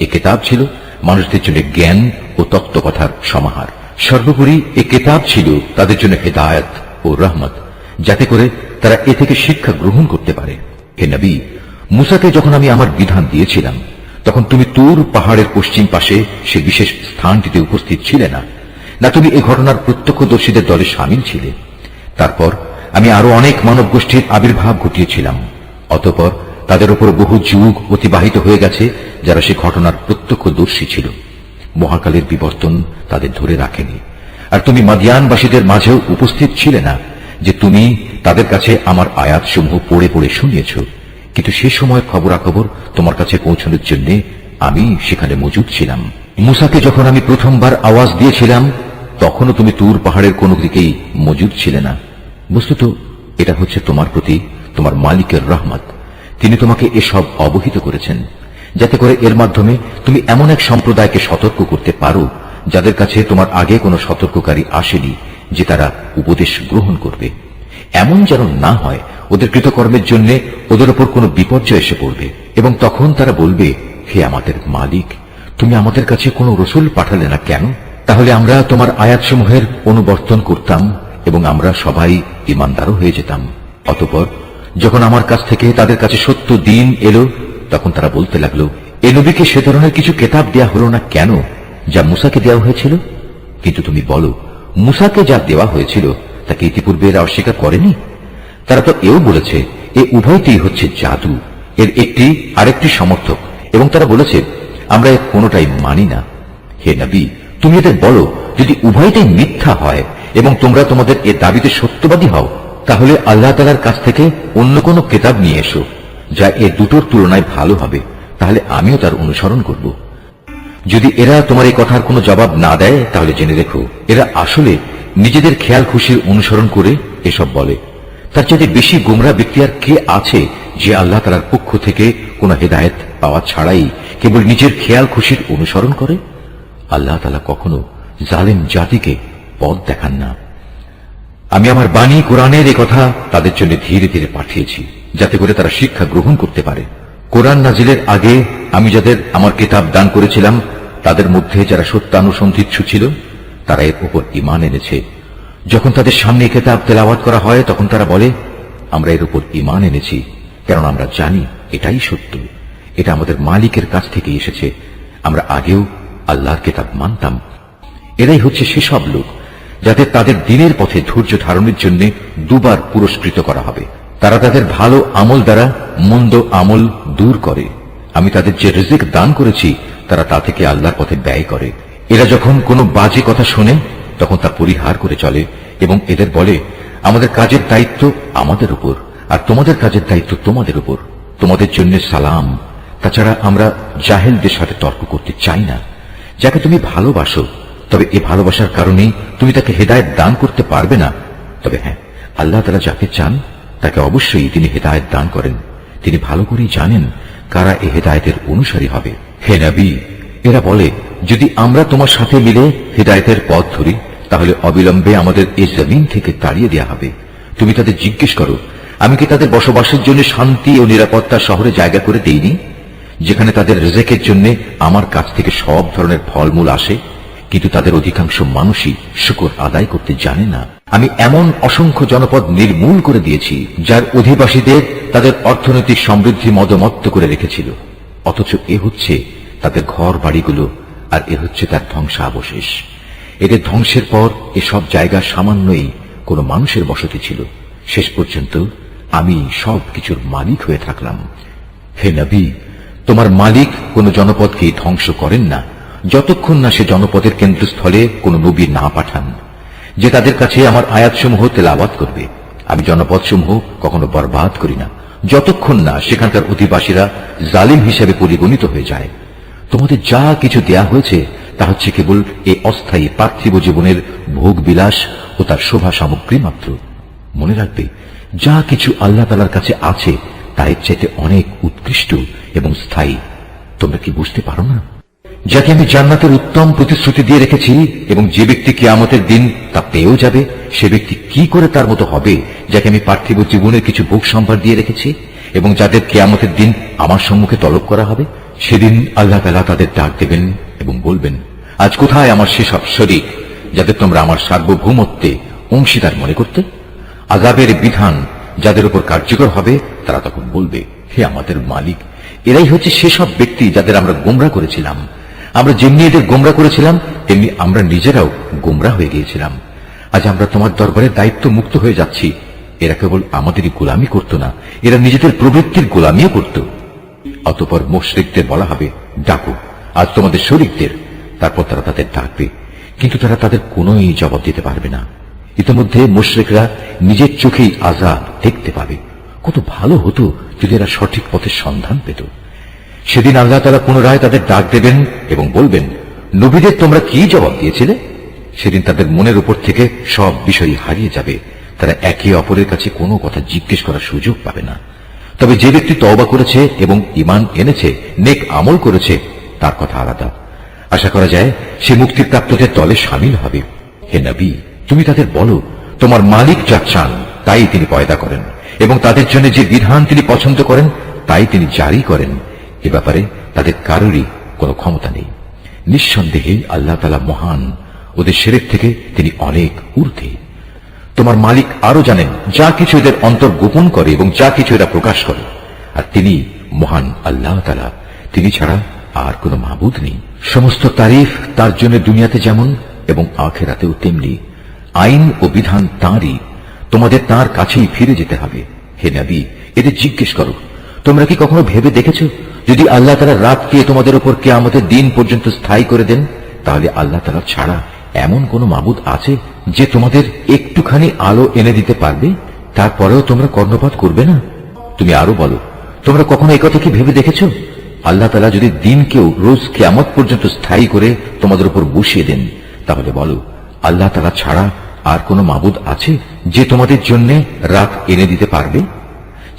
এ কিতাব ছিল মানুষদের জন্য জ্ঞান ও তত্ত্বকথার সমাহার। সর্বোপরি এ কিতাব ছিল তাদের জন্য হেদায়েত ও রহমত, যাতে করে তারা এ থেকে শিক্ষা গ্রহণ করতে পারে। হে নবী, মুসাকে যখন আমি আমার বিধান দিয়েছিলাম, তখন তুমি তুর পাহাড়ের পশ্চিম পাশে সে বিশেষ স্থানটিতে উপস্থিত ছিলে না, না তুমি এই ঘটনার প্রত্যক্ষদর্শীদের দলে সামিল ছিলে। তারপর আমি আরো অনেক মানব গোষ্ঠীর আবির্ভাব ঘটিয়েছিলাম। অতঃপর তাদের উপর বহু যুগ অতিবাহিত হয়ে গেছে যারা সে ঘটনার প্রত্যক্ষদর্শী ছিল। মহাকালের বিবর্তন তাদের ধরে রাখেনি। আর তুমি মাদিয়ানবাসীদের মাঝেও উপস্থিত ছিলে না যে তুমি তাদের কাছে আমার আয়াতসমূহ পড়ে পড়ে শুনিয়েছ, কিন্তু সে সময় খবরাখবর তোমার কাছে পৌঁছানোর জন্য আমি সেখানে মজুদ ছিলাম। মুসাকে যখন আমি প্রথমবার আওয়াজ দিয়েছিলাম, তখনও তুমি তুর পাহাড়ের কোন দিকেই মজুদ ছিলে না। বস্তুত এটা হচ্ছে তোমার প্রতি তোমার মালিকের রহমত। তিনি তোমাকে এসব অবহিত করেছেন, যাতে করে এর মাধ্যমে তুমি এমন এক সম্প্রদায়কে সতর্ক করতে পারো যাদের কাছে তোমার আগে কোনো সতর্ককারী আসেনি, যে তারা উপদেশ গ্রহণ করবে। এমন যেন না হয় ওদের কৃতকর্মের জন্য ওদের উপর কোনো বিপর্যয় এসে পড়বে এবং তখন তারা বলবে, হে আমাদের মালিক, তুমি আমাদের কাছে কোনো রসুল পাঠালে না কেন? তাহলে আমরা তোমার আয়াতসমূহের অনুবর্তন করতাম এবং আমরা সবাই ঈমানদারও হয়ে যেতাম। অতঃপর যখন আমার কাছ থেকে তাদের কাছে সত্য দিন এলো, তখন তারা বলতে লাগলো, এ নবীকে সে ধরনের কিছু কেতাব দেয়া হলো না কেন যা মুসাকে দেওয়া হয়েছিল? কিন্তু তুমি বলো, মুসাকে যা দেওয়া হয়েছিল তাকে ইতিপূর্বে এরা অস্বীকার করেনি? তারা তো এও বলেছে এ উভয়টিই হচ্ছে জাদু, এর একটি আরেকটি সমর্থক, এবং তারা বলেছে আমরা এর কোনোটাই মানি না। হে নবী, তুমি এদের বলো, যদি উভয়টাই মিথ্যা হয় এবং তোমরা তোমাদের এ দাবিতে সত্যবাদী হও, তাহলে আল্লাহ তাআলার কাছ থেকে অন্য কোনো কিতাব নিয়ে এসো যা এ দুটোর তুলনায় ভালো হবে, তাহলে আমিও তার অনুসরণ করব। যদি এরা তোমার এই কথার কোনো জবাব না দেয়, তাহলে জেনে রেখো এরা আসলে নিজেদের খেয়াল খুশির অনুসরণ করে এসব বলে। তার চাইতে বেশি গোমরা ব্যক্তি আর কে আছে যে আল্লাহ তাআলার পক্ষ থেকে কোনো হেদায়েত পাওয়া ছাড়াই কেবল নিজের খেয়াল খুশির অনুসরণ করে? আল্লাহ তাআলা কখনো জালেম জাতিকে পথ দেখান না। আমি আমার বাণী কোরআনের এই কথা তাদের জন্য ধীরে ধীরে পাঠিয়েছি, যাতে করে তারা শিক্ষা গ্রহণ করতে পারে। কোরআন নাজিলের আগে আমি যাদের আমার কিতাব দান করেছিলাম, তাদের মধ্যে যারা সত্যানুসন্ধিৎসু ছিল, তারা এর উপর ঈমান এনেছে। যখন তাদের সামনে কিতাব তেলাওয়াত করা হয়, তখন তারা বলে, আমরা এর উপর ঈমান এনেছি, কারণ আমরা জানি এটাই সত্য, এটা আমাদের মালিকের কাছ থেকে এসেছে। আমরা আগেও আল্লাহর কিতাব মানতাম। এরাই হচ্ছে সেসব লোক যাদের তাদের দিনের পথে ধৈর্য ধারণের জন্য দুবার পুরস্কৃত করা হবে। তারা তাদের ভালো আমল দ্বারা মন্দ আমল দূর করে। আমি তাদের যে রিজিক দান করেছি, তারা তা থেকে আল্লাহর পথে ব্যয় করে। এরা যখন কোনো বাজে কথা শোনে, তখন তা পরিহার করে চলে এবং এদের বলে, আমাদের কাজের দায়িত্ব আমাদের উপর, আর তোমাদের কাজের দায়িত্ব তোমাদের উপর। তোমাদের জন্য সালাম। তাছাড়া আমরা জাহেলদের সাথে তর্ক করতে চাই না। যাকে তুমি ভালোবাসো, তবে এ ভালোবাসার কারণেই তুমি তাকে হেদায়েত দান করতে পারবে না। তবে হ্যাঁ, আল্লাহ তাআলা যাকে চান তাকে অবশ্যই তিনি হেদায়েত দান করেন। তিনি ভালো করেই জানেন কারা এ হেদায়েতের অনুসারী হবে। হে নবী, এরা বলে, যদি আমরা তোমার সাথে মিলে হেদায়েতের পথ ধরি, তাহলে অবিলম্বে আমাদের এই জমিন থেকে তাড়িয়ে দেওয়া হবে। তুমি তাদের জিজ্ঞেস করো, আমি কি তাদের বসবাসের জন্য শান্তি ও নিরাপত্তা শহরে জায়গা করে দেইনি, যেখানে তাদের রিজিকের জন্য আমার কাছ থেকে সব ধরনের ফলমূল আসে? কিন্তু তাদের অধিকাংশ মানুষই শুকর আদায় করতে জানে না। আমি এমন অসংখ্য জনপদ নির্মূল করে দিয়েছি, যার অধিবাসীদের তাদের অর্থনৈতিক সমৃদ্ধি মদমত্ত করে রেখেছিল, অথচ এ হচ্ছে তাদের ঘর বাড়িগুলো, আর এ হচ্ছে তার ধ্বংসাবশেষ। এদের ধ্বংসের পর এসব জায়গা সামান্যই কোনো মানুষের বসতি ছিল। শেষ পর্যন্ত আমি সব কিছুর মালিক হয়ে থাকলাম। হে নবী, তোমার মালিক কোন জনপদকে ধ্বংস করেন না, যতক্ষণ না সে জনপদের কেন্দ্রস্থলে কোন নবী না পাঠান, যে তাদের কাছে আমার আয়াতসমূহ তেলাওয়াত করবে। আমি জনপদসমূহ কখনো বরবাদ করি না, যতক্ষণ না সেখানকার অধিবাসীরা জালিম হিসেবে পরিগণিত হয়ে যায়। তোমাদের যা কিছু দেয়া হয়েছে তা হচ্ছে কেবল এই অস্থায়ী পার্থিব জীবনের ভোগ বিলাস ও তার শোভা সামগ্রী মাত্র। মনে রাখবে, যা কিছু আল্লাহ তাআলার কাছে আছে তা এর চাইতে অনেক উৎকৃষ্ট এবং স্থায়ী। তোমরা কি বুঝতে পারো না? যাকে আমি জান্নাতের উত্তম প্রতিশ্রুতি দিয়ে রেখেছি, এবং যে ব্যক্তি কিয়ামতের দিন তা পেয়েও যাবে, সে ব্যক্তি কি করে তার মতো হবে যাকে আমি পার্থিব জীবনের কিছু ভোগ সম্ভার দিয়ে রেখেছি এবং যাদের কিয়ামতের দিন আমার সম্মুখে তলব করা হবে? সেদিন আল্লাহ তাআলা তাদের ডাক দেবেন এবং বলবেন, আজ কোথায় আমার সেসব শরীক যাদের তোমরা আমার সার্বভৌমত্বে অংশীদার মনে করতে? আযাবের বিধান যাদের উপর কার্যকর হবে, তারা তখন বলবে, হে আমাদের মালিক, এরাই হচ্ছে সেসব ব্যক্তি যাদের আমরা গোমরা করেছিলাম। আমরা যেমনি এদের গোমরা করেছিলাম, তেমনি আমরা নিজেরাও গোমরা হয়ে গিয়েছিলাম। আজ আমরা তোমার দরবারে দায়িত্ব মুক্ত হয়ে যাচ্ছি। এরা কেবল আমাদেরই গোলামি করত না, এরা নিজেদের প্রবৃত্তির গোলামিও করত। অতঃপর মুশরিকদের বলা হবে, ডাকো আজ তোমাদের শরীকদের। তারপর তারা তাদের ডাকবে, কিন্তু তারা তাদের কোনোই জবাব দিতে পারবে না। ইতিমধ্যে মুশরিকরা নিজের চোখেই আযাব দেখতে পাবে। কত ভালো হতো যদি এরা সঠিক পথের সন্ধান পেত। সেদিন আল্লাহ তাআলা পুনরায় তাদের ডাক দেবেন এবং বলবেন, নবীদের তোমরা কি জবাব দিয়েছিলে? সেদিন তাদের মনের উপর থেকে সব বিষয় হারিয়ে যাবে। তারা একে অপরের কাছে কোনো কথা জিজ্ঞেস করার সুযোগ পাবে না। তবে যে ব্যক্তি তওবা করেছে এবং ঈমান এনেছে, নেক আমল করেছে, তার কথা আলাদা। আশা করা যায় সে মুক্তিপ্রাপ্তদের দলে শামিল হবে। হে নবী, তুমি তাদের বলো, তোমার মালিক যা চান তাই তিনি পয়দা করেন, এবং তাদের জন্য যে বিধান তিনি পছন্দ করেন তাই তিনি জারি করেন। এ ব্যাপারে তাদের কারোরই কোনো ক্ষমতা নেই। নিঃসন্দেহে আল্লাহ তাআলা মহান, ওদের শিরক থেকে তিনি অনেক ঊর্ধ্বে। তোমার মালিক আরো জানেন যা কিছু এদের অন্তর গোপন করে এবং যা কিছু এরা প্রকাশ করে, আর তিনি মহান আল্লাহ তাআলা, তিনি ছাড়া আর কোনো মাবুদ নেই। সমস্ত তারিফ তার জন্য দুনিয়াতে যেমন এবং আখিরাতেও তেমনি। আইন ও বিধান তাঁরই, তোমাদের তাঁর কাছেই ফিরে যেতে হবে। হে নবী, এদের জিজ্ঞেস করো, তোমরা কি কখনো ভেবে দেখেছ যদি আল্লাহ তাআলা রাতকে তোমাদের উপর কিয়ামতের দিন পর্যন্ত স্থায়ী করে দেন, তাহলে আল্লাহ তাআলা ছাড়া এমন কোন মাবুদ আছে যে তোমাদের একটুখানি আলো এনে দিতে পারবে? তারপরেও তোমরা কর্ণপাত করবে না? তুমি আরো বলো, তোমরা কখনো এই কথা কি ভেবে দেখেছ আল্লাহ তাআলা যদি দিনকেও রোজ কিয়ামত পর্যন্ত স্থায়ী করে তোমাদের উপর বসিয়ে দেন, তাহলে বলো আল্লাহ তাআলা ছাড়া আর কোন মাবুদ আছে যে তোমাদের জন্য রাত এনে দিতে পারবে,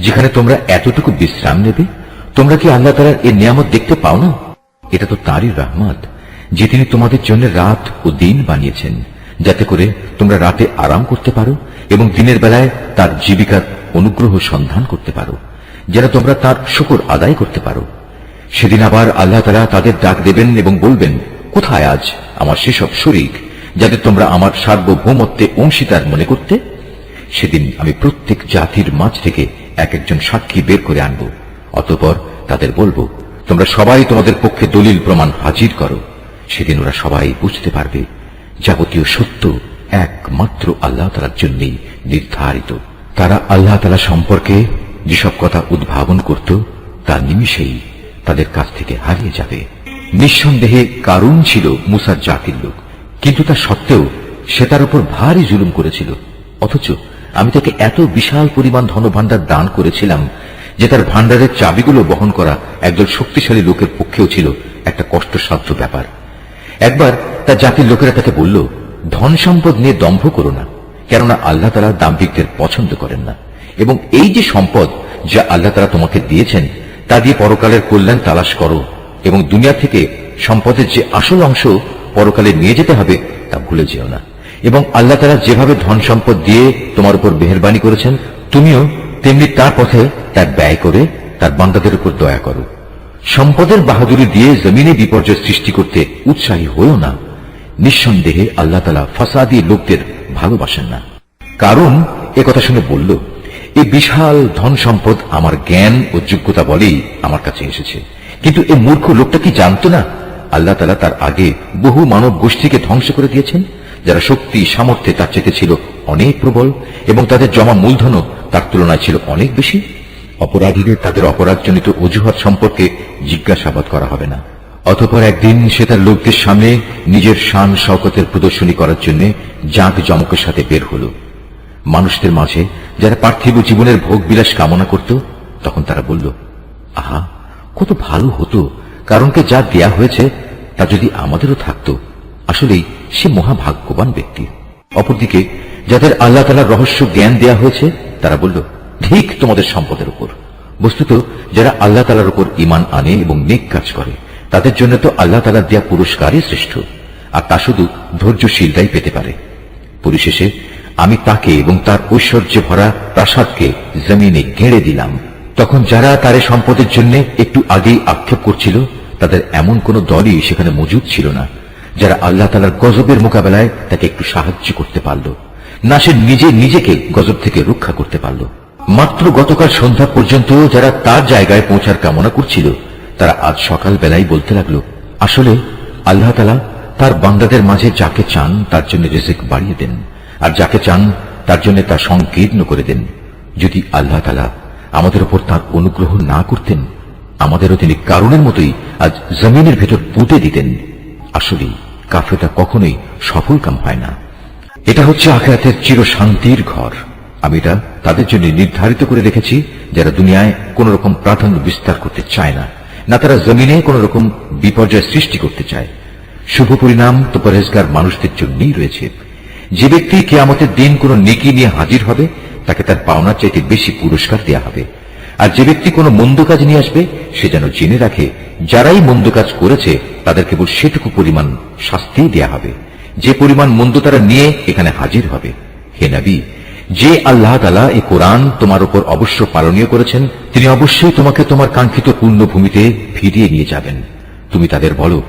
যেখানে তোমরা এতটুকু বিশ্রাম নেবে? তোমরা কি আল্লাহ তাআলার এই নিয়ামত দেখতে পাও না? এটা তো তাঁরই রহমত যে তিনি তোমাদের জন্য রাত ও দিন বানিয়েছেন, যাতে করে তোমরা রাতে আরাম করতে পারো এবং দিনের বেলায় তার জীবিকার অনুগ্রহ সন্ধান করতে পারো, যেন তোমরা তার শুকর আদায় করতে পারো। সেদিন আবার আল্লাহ তাআলা তাদের ডাক দেবেন এবং বলবেন, কোথায় আজ আমার সেসব শরীক যাদের তোমরা আমার সার্বভৌমত্বে অংশীদার মনে করতে? সেদিন আমি প্রত্যেক জাতির মাঝ থেকে এক একজন সাক্ষী বের করে আনব। অতঃপর তাদের বলবো, তোমরা সবাই তোমাদের পক্ষে দলিল প্রমাণ হাজির করো। সেদিন ওরা সবাই বুঝতে পারবে যাবতীয় সত্য একমাত্র আল্লাহ তাআলার জন্যই নির্ধারিত। তারা আল্লাহ তাআলা সম্পর্কে যেসব কথা উদ্ভাবন করত তা নিমিষেই তাদের কাছ থেকে হারিয়ে যাবে। নিঃসন্দেহে কারুন ছিল মুসার জাতির লোক, কিন্তু তা সত্ত্বেও সে তার উপর ভারী জুলুম করেছিল। অথচ আমি তাকে এত বিশাল পরিমাণ ধনভাণ্ডার দান করেছিলাম যে তার ভাণ্ডারের চাবিগুলো বহন করা একজন শক্তিশালী লোকের পক্ষেও ছিল একটা কষ্টসাধ্য ব্যাপার। একবার তার জাতির লোকেরা তাকে বলল, ধন সম্পদ নিয়ে দম্ভ করো না, কেননা আল্লাহ তাআলা দাম্ভিকদের পছন্দ করেন না, এবং এই যে সম্পদ যা আল্লাহ তাআলা তোমাকে দিয়েছেন তা দিয়ে পরকালের কল্যাণ তালাশ করো, এবং দুনিয়া থেকে সম্পদের যে আসল অংশ পরকালে নিয়ে যেতে হবে তা ভুলে যেও না। এবং আল্লাহ তাআলা যেভাবে ধন সম্পদ দিয়ে তোমার উপর মেহেরবানি করেছেন, তুমিও তেমনি তার পথে তার ব্যয় করে তার বান্দাদের উপর দয়া করো। সম্পদের বাহাদুরি দিয়ে জমিনে বিপর্যয় সৃষ্টি করতে উৎসাহী হয়েও না। নিঃসন্দেহে আল্লাহ তাআলা ফাসাদি লোকদের ভালোবাসেন না। কারণ একথা শুনে বলল, এই বিশাল ধন সম্পদ আমার জ্ঞান ও যোগ্যতা বলেই আমার কাছে এসেছে। কিন্তু এই মূর্খ লোকটা কি জানতো না আল্লাহ তাআলা তার আগে বহু মানব গোষ্ঠীকে ধ্বংস করে দিয়েছেন, যারা শক্তি সামর্থ্যে তার চেয়ে ছিল অনেক প্রবল এবং তাদের জমা মূলধনও তার তুলনায় ছিল অনেক বেশি। অপরাধীদের তাদের অপরাধজনিত অজুহাত সম্পর্কে জিজ্ঞাসাবাদ করা হবে না। অতঃপর একদিন সে তার লোকদের সামনে নিজের শান শওকতের প্রদর্শনী করার জন্য জাঁক জমকের সাথে বের হল। মানুষদের মাঝে যারা পার্থিব জীবনের ভোগ বিলাস কামনা করত, তখন তারা বলল, আহা, কত ভালো হতো কারণকে যা দেয়া হয়েছে তা যদি আমাদেরও থাকত। আসলেই সে মহাভাগ্যবান ব্যক্তি। অপরদিকে যাদের আল্লাহ তাআলার রহস্য জ্ঞান দেয়া হয়েছে তারা বলল, ঠিক তোমাদের সম্পদের উপর। বস্তুত যারা আল্লাহ তাআলার উপর ঈমান আনে এবং নেক কাজ করে তাদের জন্য তো আল্লাহ তাআলার দেয়া পুরস্কারই শ্রেষ্ঠ, আর তা শুধু ধৈর্যশীলরাই পেতে পারে। পরিশেষে আমি তাকে এবং তার ঐশ্বর্যে ভরা প্রাসাদকে জমিনে গেড়ে দিলাম। তখন যারা তার সম্পদের জন্য একটু আগেই আক্ষেপ করছিল তাদের এমন কোন দলই সেখানে মজুদ ছিল না যারা আল্লাহ তাআলার গজবের মোকাবেলায় তাকে একটু সাহায্য করতে পারল, না সে নিজেকে গজব থেকে রক্ষা করতে পারল। মাত্র গতকাল সন্ধ্যা পর্যন্ত যারা তার জায়গায় পৌঁছার কামনা করছিল তারা আজ সকাল বেলায় বলতে লাগলো, আসলে আল্লাহ তাআলা তার বান্দাদের মাঝে যাকে চান তার জন্য রিজিক বাড়িয়ে দেন, আর যাকে চান তার জন্য তা সংকীর্ণ করে দেন। যদি আল্লাহ তাআলা আমাদের উপর তার অনুগ্রহ না করতেন, আমাদেরও তিনি কারণের মতোই আজ জমিনের ভেতর পুঁতে দিতেন। আসলে কাফেররা কখনোই সফলকাম হয় না। এটা হচ্ছে আখিরাতের চির শান্তির ঘর। আমি এটা তাদের জন্য নির্ধারিত করে রেখেছি যারা দুনিয়ায় কোন রকম প্রাধান্য বিস্তার করতে চায় না, না তারা জমিনে কোন রকম বিপর্যয় সৃষ্টি করতে চায়। শুভ পরিণাম তো পরহেজগার মানুষদের জন্যই রয়েছে। যে ব্যক্তি কিয়ামতের দিন কোন নেকি নিয়ে হাজির হবে তাকে তার পাওনার চাইতে বেশি পুরস্কার দেয়া হবে, আর যে ব্যক্তি কোনো মন্দ কাজ নিয়ে আসবে সে যেন জেনে রাখে যারাই মন্দ কাজ করেছে তাদের কেবল সেটুকু পরিমাণ শাস্তি দেয়া হবে যে পরিমাণ মন্দ তারা নিয়ে এখানে হাজির হবে। হে নবী, যে আল্লাহ তাআলা এই কোরআন তোমার উপর অবশ্য পালনীয় করেছেন তিনি অবশ্যই তোমাকে তোমার কাঙ্ক্ষিত পূর্ণভূমিতে ফিরিয়ে নিয়ে যাবেন। তুমি তাদের বলো,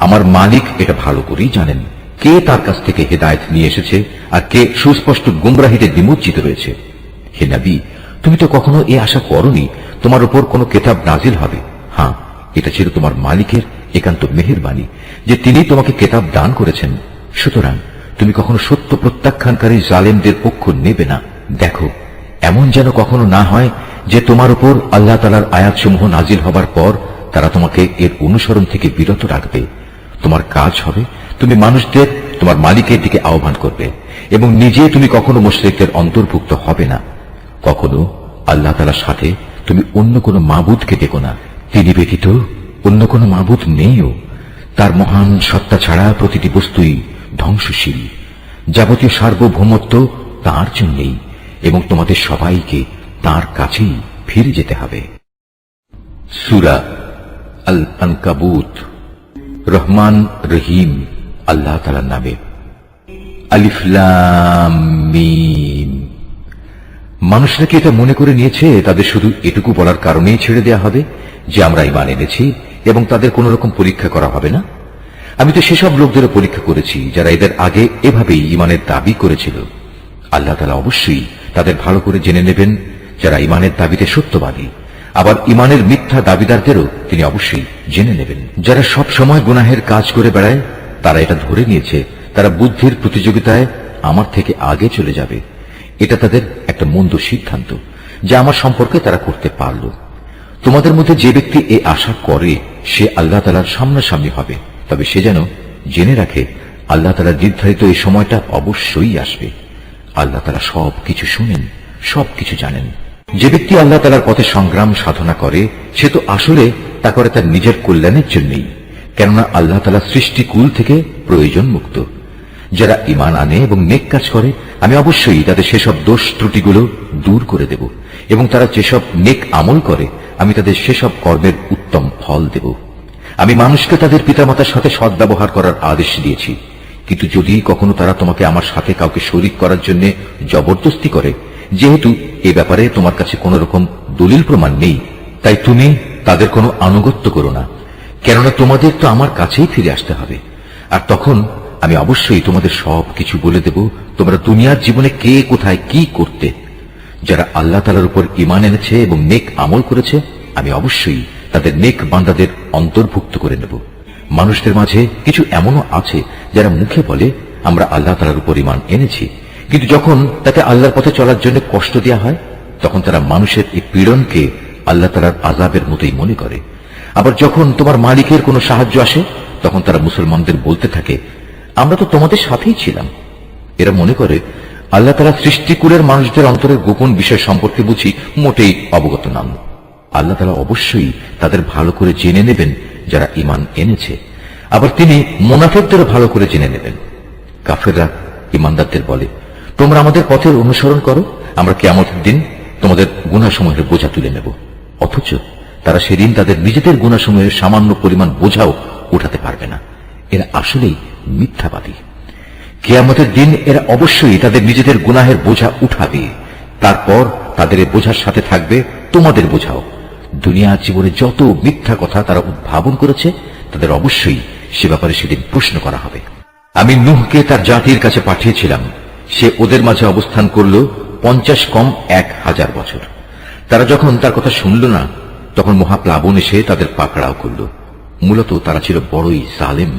আমার মালিক এটা ভালো করেই জানেন, কে তার কাছ থেকে হেদায়েত নিয়ে এসেছে আর কে সুস্পষ্ট গুমরাহিতে নিমজ্জিত রয়েছে। হে নবী, তুমি তো কখনো এ আশা করনি তোমার উপর কোনো কিতাব নাজিল হবে। হ্যাঁ, এটা ছিল তোমার মালিকের একান্ত মেহেরবানি যে তিনি তোমাকে কিতাব দান করেছেন। সুতরাং তুমি কখনো সত্য প্রত্যাখ্যানকারী জালেমদের পক্ষ নেবে না। দেখো, এমন যেন কখনো না হয় যে তোমার উপর আল্লাহ তাআলার আয়াতসমূহ নাজিল হবার পর তারা তোমাকে এর অনুসরণ থেকে বিরত রাখবে। তোমার কাজ হবে তুমি মানুষদের তোমার মালিকের দিকে আহ্বান করবে এবং নিজে তুমি কখনো মুশরিকদের অন্তর্ভুক্ত হবে না। কখনো আল্লাহ তাআলার সাথে তুমি অন্য কোনো মাবুদকে ডেকো না। তিনি ব্যতীত অন্য কোনো মাবুদ নেইও। তার মহান সত্তা ছাড়া প্রতিটি বস্তুই ধ্বংসশীল। যাবতীয় সার্বভৌমত্ব তার জন্যই এবং তোমাদের সবাইকে তার কাছেই ফিরে যেতে হবে। সূরা আল আনকাবুত। রহমান রহিম আল্লাহ তাআলার নামে। আলিফ লাম মিম। মানুষরা কি এটা মনে করে নিয়েছে তাদের শুধু এটুকু বলার কারণেই ছেড়ে দেয়া হবে যে আমরা ঈমান এনেছি এবং তাদের কোন রকম পরীক্ষা করা হবে না? আমি তো সেসব লোকদেরও পরীক্ষা করেছি যারা এদের আগে এভাবেই ঈমানের দাবি করেছিল। আল্লাহ তাআলা অবশ্যই তাদের ভালো করে জেনে নেবেন যারা ঈমানের দাবিতে সত্যবাদী। আবার ঈমানের মিথ্যা দাবিদারদেরও তিনি অবশ্যই জেনে নেবেন। যারা সব সময় গুনাহের কাজ করে বেড়ায় তারা এটা ধরে নিয়েছে তারা বুদ্ধির প্রতিযোগিতায় আমার থেকে আগে চলে যাবে। এটা তাদের একটা মন্দ সিদ্ধান্ত যা আমার সম্পর্কে তারা করতে পারল। তোমাদের মধ্যে যে ব্যক্তি এ আশা করে সে আল্লাহ তাআলার সামনাসামনি হবে, তবে সে যেন জেনে রাখে আল্লাহ তাআলার নির্ধারিত এই সময়টা অবশ্যই আসবে। আল্লাহ তাআলা সবকিছু শুনেন, সবকিছু জানেন। যে ব্যক্তি আল্লাহ তাআলার পথে সংগ্রাম সাধনা করে সে তো আসলে তা করে তার নিজের কল্যাণের জন্যই, কেননা আল্লাহ তাআলা সৃষ্টিকুল থেকে প্রয়োজন মুক্ত। যারা ঈমান আনে এবং নেক কাজ করে আমি অবশ্যই তাদের সেসব দোষ ত্রুটিগুলো দূর করে দেব এবং তারা যেসব নেক আমল করে আমি তাদের সেসব কর্মের উত্তম ফল দেব। আমি মানুষকে তাদের পিতামাতার সাথে সদ্ব্যবহার করার আদেশ দিয়েছি, কিন্তু যদি কখনো তারা তোমাকে আমার সাথে কাউকে শরীক করার জন্য জবরদস্তি করে, যেহেতু এ ব্যাপারে তোমার কাছে কোন রকম দলিল প্রমাণ নেই, তাই তুমি তাদের কোনো আনুগত্য করো না, কেননা তোমাদের তো আমার কাছেই ফিরে আসতে হবে। আর তখন আমি অবশ্যই তোমাদের সব কিছু বলে দেব তোমরা দুনিয়ার জীবনে কে কোথায় কি করতে। যারা আল্লাহ তাআলার উপর ঈমান এনেছে এবং নেক আমল করেছে আমি অবশ্যই তাদের নেক বান্দাদের অন্তর্ভুক্ত করে নেব। মানুষদের মাঝে কিছু এমনও আছে যারা মুখে বলে আমরা আল্লাহ তাআলার উপর ঈমান এনেছি, কিন্তু যখন তাকে আল্লাহর পথে চলার জন্য কষ্ট দেওয়া হয় তখন তারা মানুষের এই পীড়নকে আল্লাহ তাআলার আযাবের মতোই মনে করে। আবার যখন তোমার মালিকের কোনো সাহায্য আসে তখন তারা মুসলমানদের বলতে থাকে আমরা তো তোমাদের সাথেই ছিলাম। এরা মনে করে আল্লাহ তাআলা সৃষ্টিকুলের মানুষদের অন্তরের গোপন বিষয় সম্পর্কে বুঝি মোটেই অবগত নন। আল্লাহ তাআলা অবশ্যই তাদের ভালো করে জেনে নেবেন যারা ঈমান এনেছে। আবার তিনি মুনাফিকদেরও ভালো করে জেনে নেবেন। কাফেররা ঈমানদারদের বলে তোমরা আমাদের পথের অনুসরণ করো, আমরা কিয়ামতের দিন তোমাদের গুনাহসমূহের বোঝা তুলে নেব। অথচ তারা সেদিন তাদের নিজেদের গুনাহসমূহের সামান্য পরিমাণ বোঝাও উঠাতে পারবে না। এরা আসলেই মিথ্যাবাদী। কিয়ামতের দিন এরা অবশ্যই তাদের নিজেদের গুনাহের বোঝা উঠাবে, তারপর তাদের এই বোঝার সাথে থাকবে তোমাদের বোঝাও। দুনিয়ার জীবনে যত মিথ্যা কথা তারা উদ্ভাবন করেছে তাদের অবশ্যই সে ব্যাপারে সেদিন প্রশ্ন করা হবে। আমি নূহকে তার জাতির কাছে পাঠিয়েছিলাম, সে ওদের মাঝে অবস্থান করল 50 কম 1000 বছর। তারা যখন তার কথা শুনল না তখন মহাপ্লাবন এসে তাদের পাকড়াও করল। মূলত তারা ছিল বড়ই জালেম।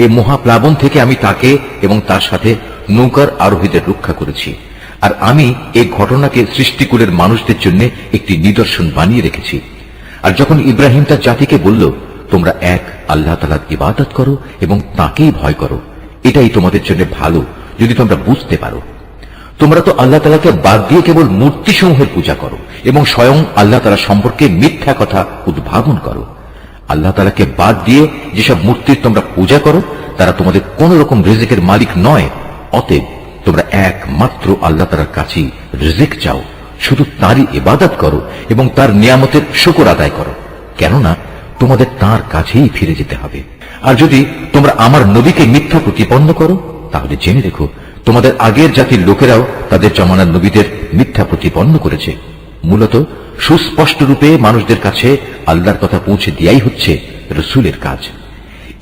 এই মহাপ্লাবন থেকে আমি তাকে এবং তার সাথে নৌকার আরোহীদের রক্ষা করেছি, আর আমি এই ঘটনাকে সৃষ্টিকুলের মানুষদের জন্য একটি নিদর্শন বানিয়ে রেখেছি। আর যখন ইব্রাহিম তার জাতিকে বলল তোমরা এক আল্লাহ তাআলার ইবাদত করো এবং তাকেই ভয় করো, এটাই তোমাদের জন্য ভালো যদি তোমরা বুঝতে পারো। তোমরা তো আল্লাহ তাআলাকে বাদ দিয়ে কেবল মূর্তিসমূহের পূজা করো এবং স্বয়ং আল্লাহ তাআলা সম্পর্কে মিথ্যা কথা উদ্ভাবন করো। আল্লাহ তাআলাকে বাদ দিয়ে যেসব মূর্তির তোমরা পূজা করো তারা তোমাদের কোন রকম রিজিকের মালিক নয়। অতএব তোমরা একমাত্র আল্লাহ তাআলার কাছেই রিজিক চাও, শুধু তারই ইবাদত করো এবং তার নিয়ামতের শুকর আদায় করো, কেননা তোমাদের তার কাছেই ফিরে যেতে হবে। আর যদি তোমরা আমার নবীকে মিথ্যা প্রতিপন্ন করো তাহলে জেনে রেখো তোমাদের আগের জাতির লোকেরাও তাদের জমানার নবীদের মিথ্যা প্রতিপন্ন করেছে। মূলত সুস্পষ্ট রূপে মানুষদের কাছে আল্লাহর কথা পৌঁছে দেয়াই হচ্ছে রসুলের কাজ।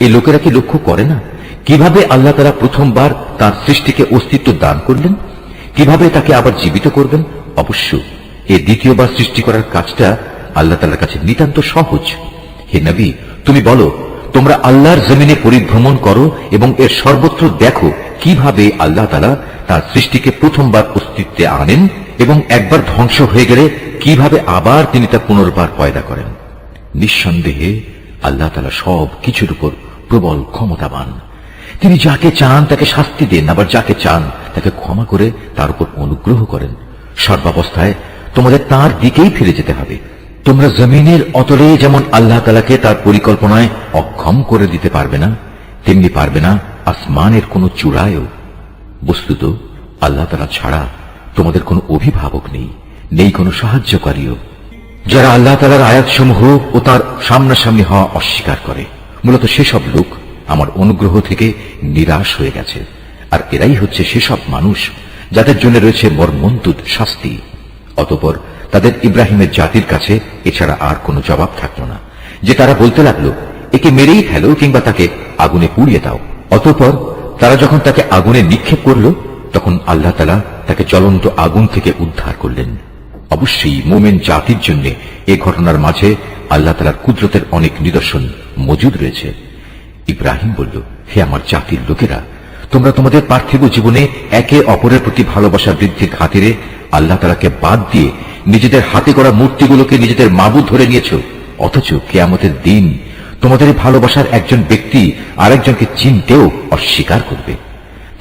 এই লোকেরা কি লক্ষ্য করে না কিভাবে আল্লাহ তাআলা প্রথমবার তার সৃষ্টিকে অস্তিত্ব দান করলেন, কিভাবে তাকে আবার জীবিত করবেন। অবশ্য এই দ্বিতীয়বার সৃষ্টি করার কাজটা আল্লাহ তাআলার কাছে নিতান্ত সহজ। হে নবী, তুমি বলো, তোমরা আল্লাহর জমিনে পরিভ্রমণ করো এবং এর সর্বত্র দেখো কিভাবে আল্লাহ তাআলা তার সৃষ্টিকে প্রথমবার অস্তিত্বে আনেন এবং একবার ধ্বংস হয়ে গেলে কিভাবে আবার তিনি তা পুনর্বার পয়দা করেন। নিঃসন্দেহে আল্লাহ তাআলা সব কিছুর উপর প্রবল ক্ষমতাবান। তিনি যাকে চান তাকে শাস্তি দেন, আবার যাকে চান তাকে ক্ষমা করে তার উপর অনুগ্রহ করেন। সর্বাবস্থায় তোমাদের তার দিকেই ফিরে যেতে হবে। তোমরা জমিনের অতলে যেমন আল্লাহ তাআলাকে তার পরিকল্পনায় অক্ষম করে দিতে পারবে না, তেমনি পারবে না আসমানের কোন চূড়ায়ও। বস্তুত আল্লাহ তাআলা ছাড়া তোমাদের কোনো অভিভাবক নেই, নেই কোনো সাহায্যকারীও। যারা আল্লাহ তাআলার আয়াতসমূহ ও তার সামনাসামনি হওয়া অস্বীকার করে, মূলত সেসব লোক আমার অনুগ্রহ থেকে নিরাশ হয়ে গেছে। আর এরাই হচ্ছে সেসব মানুষ যাদের জন্য রয়েছে মর্মন্তুদ শাস্তি। অতঃপর তাদের ইব্রাহিমের জাতির কাছে এছাড়া আর কোনো জবাব থাকল না, যে তারা বলতে লাগলো, একে মেরেই ফেলো কিংবা তাকে আগুনে পুড়িয়ে দাও। অতঃপর তারা যখন তাকে আগুনে নিক্ষেপ করল, তখন আল্লাহ তাআলা তাকে জ্বলন্ত আগুন থেকে উদ্ধার করলেন। অবশ্যই মুমিন জাতির জন্য এ ঘটনার মাঝে আল্লাহ তাআলার কুদরতের অনেক নিদর্শন মজুদ রয়েছে। ইব্রাহিম বলল, হে আমার জাতির লোকেরা, তোমরা তোমাদের পার্থিব জীবনে একে অপরের প্রতি ভালোবাসা বৃদ্ধির খাতিরে আল্লাহ তাআলাকে বাদ দিয়ে নিজেদের হাতে গড়া মূর্তিগুলোকে নিজেদের মাবুদ ধরে নিয়েছ। অথচ কিয়ামতের দিন তোমাদের এই ভালোবাসার একজন ব্যক্তি আরেকজনকে চিনতেও অস্বীকার করবে।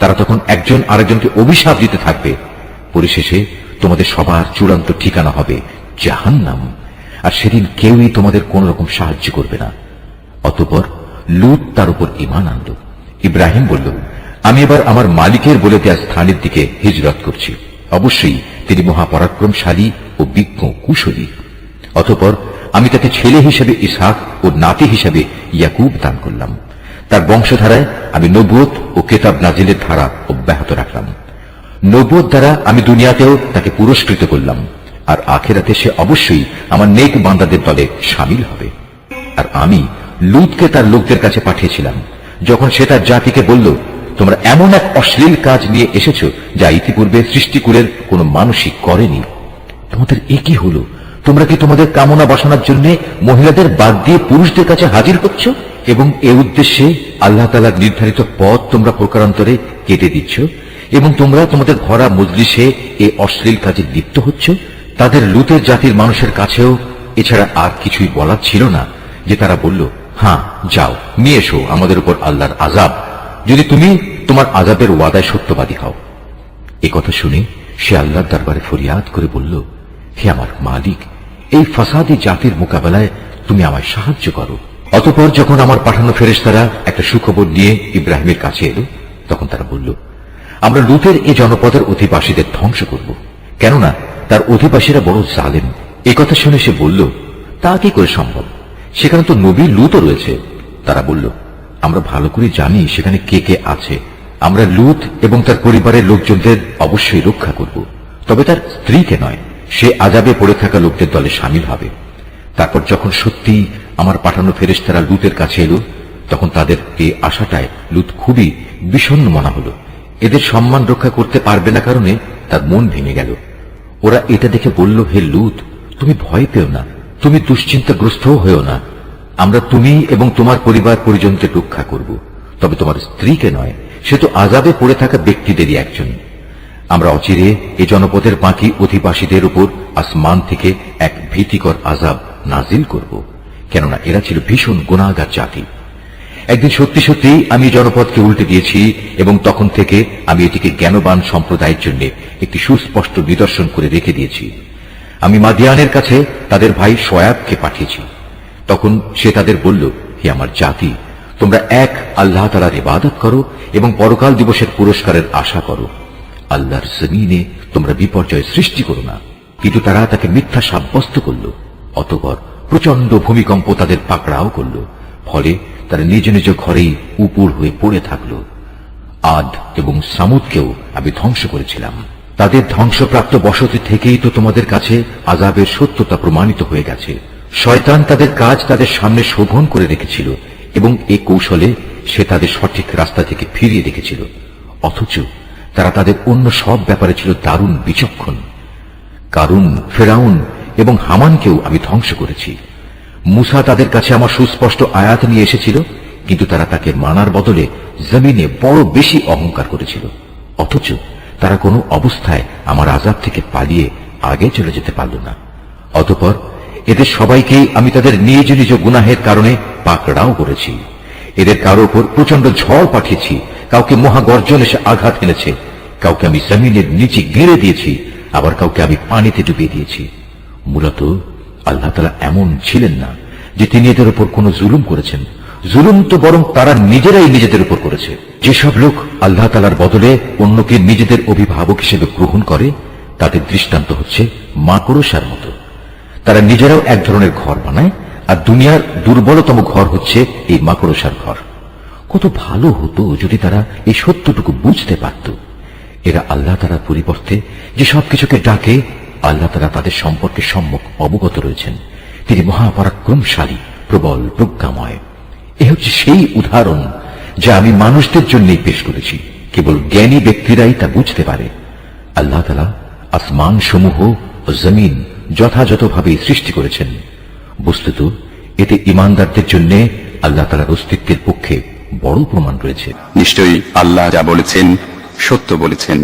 তারা তখন একজন আরেকজনকে অভিশাপ দিতে থাকবে। পরিশেষে তোমাদের সবার চূড়ান্ত ঠিকানা হবে জাহান্নাম, আর সেদিন কেউই তোমাদের কোন রকম সাহায্য করবে না। অতঃপর লূত তার উপর ঈমান আনল। ইব্রাহিম বলল, আমি এবার আমার মালিকের বলে দেয়া স্থানের দিকে হিজরত করছি। অবশ্যই তিনি মহাপরাক্রমশালী ও বিজ্ঞ কুশলী। অতঃপর আমি তাকে ছেলে হিসেবে ইসহাক ও নাতি হিসেবে ইয়াকুব দান করলাম। তার বংশধারায় আমি নবুয়ত ও কিতাব নাজিলের ধারা অব্যাহত রাখলাম। নবুয়ত দ্বারা আমি দুনিয়াতেও তাকে পুরস্কৃত করলাম, আর আখিরাতে সে অবশ্যই আমার নেক বান্দাদের দলে শামিল হবে। আর আমি লূতকে তার লোকদের কাছে পাঠিয়েছিলাম, যখন সে তার জাতিকে বলল, তোমরা এমন এক অশ্লীল কাজ নিয়ে এসেছ যা ইতিপূর্বে সৃষ্টিকুলের কোন মানুষই করেনি। তোমাদের এ কি হলো? তোমরা কি তোমাদের কামনা বাসনার জন্য মহিলাদের বাদ দিয়ে পুরুষদের কাছে হাজির হচ্ছ এবং এ উদ্দেশ্যে আল্লাহ তাআলার নির্ধারিত পথ তোমরা প্রকারান্তরে কেটে দিচ্ছ, এবং তোমরা তোমাদের ভরা মজলিসে এই অশ্লীল কাজে লিপ্ত হচ্ছ। তাদের লূতের জাতির মানুষের কাছেও এছাড়া আর কিছুই বলার ছিল না, যে তারা বলল, হ্যাঁ যাও নিয়ে এসো আমাদের উপর আল্লাহর আযাব, যদি তুমি তোমার আযাবের ওয়াদায় সত্যবাদী হও। এ কথা শুনে সে আল্লাহর দরবারে ফরিয়াদ করে বলল, হে আমার মালিক, এই ফাসাদি জাতির মোকাবেলায় তুমি আমায় সাহায্য করো। অতঃপর যখন আমার পাঠানো ফেরেশতারা একটা সুখবর নিয়ে ইব্রাহিমের কাছে এলো, তখন তারা বলল, আমরা লূতের এ জনপদের অধিবাসীদের ধ্বংস করব, কেননা তার অধিবাসীরা বড় জালেম। এ কথা শুনে সে বলল, তা কি করে সম্ভব? সেখানে তো নবী লূতও রয়েছে। তারা বলল, আমরা ভালো করে জানি সেখানে কে কে আছে। আমরা লূত এবং তার পরিবারের লোকজনদের অবশ্যই রক্ষা করব, তবে তার স্ত্রীকে নয়। সে আযাবে পড়ে থাকা লোকদের দলে শামিল হবে। তারপর যখন সত্যি আমার পাঠানো ফেরেশতারা লূতের কাছে এলো, তখন তাদের এই আশাটায় লূত খুবই বিষণ্ণ মনে হল। এদের সম্মান রক্ষা করতে পারবে না কারণে তার মন ভেঙে গেল। ওরা এটা দেখে বলল, হে লূত, তুমি ভয় পেও না, তুমি দুশ্চিন্তাগ্রস্তও হয়েও না। আমরা তুমি এবং তোমার পরিবার পরিজনকে রক্ষা করব, তবে তোমার স্ত্রীকে নয়। সে তো আযাবে পড়ে থাকা ব্যক্তিদেরই একজন। আমরা অচিরে এই জনপদের বাকি অধিবাসীদের উপর আসমান থেকে এক ভীতিকর আযাব নাজিল করব, কেননা এরা ছিল ভীষণ গুনাহগার জাতি। একদিন সত্যি সত্যি আমি জনপদকে উল্টে দিয়েছি, এবং তখন থেকে আমি এটিকে জ্ঞানবান সম্প্রদায়ের জন্য একটি সুস্পষ্ট নিদর্শন করে রেখে দিয়েছি। আমি মাদিয়ানের কাছে তাদের ভাই শোয়াবকে পাঠিয়েছি। তখন সে তাদের বলল, হে আমার জাতি, তোমরা এক আল্লাহ তাআলার ইবাদত করো এবং পরকাল দিবসের পুরস্কারের আশা করো। আল্লাহর জমিনে তোমরা বিপর্যয় সৃষ্টি করো না। কিন্তু তারা তাকে মিথ্যা সাব্যস্ত করল। অতঃপর প্রচন্ড ভূমিকম্প তাদের পাকড়াও করল, ফলে তারা নিজ নিজ ঘরেই উপুড় হয়ে পড়ে থাকল। আদ এবং সামুদকেও আমি ধ্বংস করেছিলাম। তাদের ধ্বংসপ্রাপ্ত বসতি থেকেই তো তোমাদের কাছে আযাবের সত্যতা প্রমাণিত হয়ে গেছে। শয়তান তাদের কাজ তাদের সামনে শোভন করে রেখেছিল, এবং এই কৌশলে সে তাদের সঠিক রাস্তা থেকে ফিরিয়ে রেখেছিল, অথচ তারা তাদের অন্য সব ব্যাপারে ছিল দারুণ বিচক্ষণ। কারুন, ফেরাউন এবং হামানকেও আমি ধ্বংস করেছি। মুসা তাদের কাছে আমার সুস্পষ্ট আয়াত নিয়ে এসেছিল, কিন্তু তারা তাকে মানার বদলে জমিনে বড় বেশি অহংকার করেছিল, অথচ তারা কোনো অবস্থায় আমার আযাব থেকে পালিয়ে আগে চলে যেতে পারল না। অতঃপর এদের সবাইকেই আমি তাদের নিজ নিজ গুনাহের কারণে পাকড়াও করেছি। এদের কারো উপর প্রচন্ড ঝড় পাঠিয়েছি, কাউকে মহাগর্জন এসে আঘাত এনেছে, কাউকে আমি জমিনের নিচে গেড়ে দিয়েছি, আবার কাউকে আমি পানিতে ডুবিয়ে দিয়েছি। মূলত আল্লাহ তাআলা এমন ছিলেন না যে তিনি এদের উপর কোন জুলুম করেছেন। জুলুম তো বরং তারা নিজেরাই নিজেদের উপর করেছে। যেসব লোক আল্লাহ তাআলার বদলে অন্যকে নিজেদের অভিভাবক হিসেবে গ্রহণ করে, তাদের দৃষ্টান্ত হচ্ছে মাকড়সার মতো। তারা নিজেরাও এক ধরনের ঘর বানায়, আর দুনিয়ার দুর্বলতম ঘর হচ্ছে এই মাকড়সার ঘর। কত ভালো হতো যদি তারা এই সত্যটুকু বুঝতে পারত। এরা আল্লাহ তাআলার পরিবর্তে যে সবকিছুকে ডাকে, আল্লাহ তাআলা তাদের সম্পর্কে সম্যক অবগত রয়েছেন। তিনি মহাপরাক্রমশালী, প্রবল, প্রজ্ঞাময়। এ হচ্ছে সেই উদাহরণ যা আমি মানুষদের জন্যই পেশ করেছি। কেবল জ্ঞানী ব্যক্তিরাই তা বুঝতে পারে। আল্লাহ তাআলা আসমান সমূহ ও জমিন যথাযথভাবে সৃষ্টি করেছেন। বস্তুত এতে ঈমানদারদের জন্য আল্লাহ তাআলার অস্তিত্বের পক্ষে বড় প্রমাণ রয়েছে। নিশ্চয়ই আল্লাহ যা বলেছেন সত্য বলেছেন।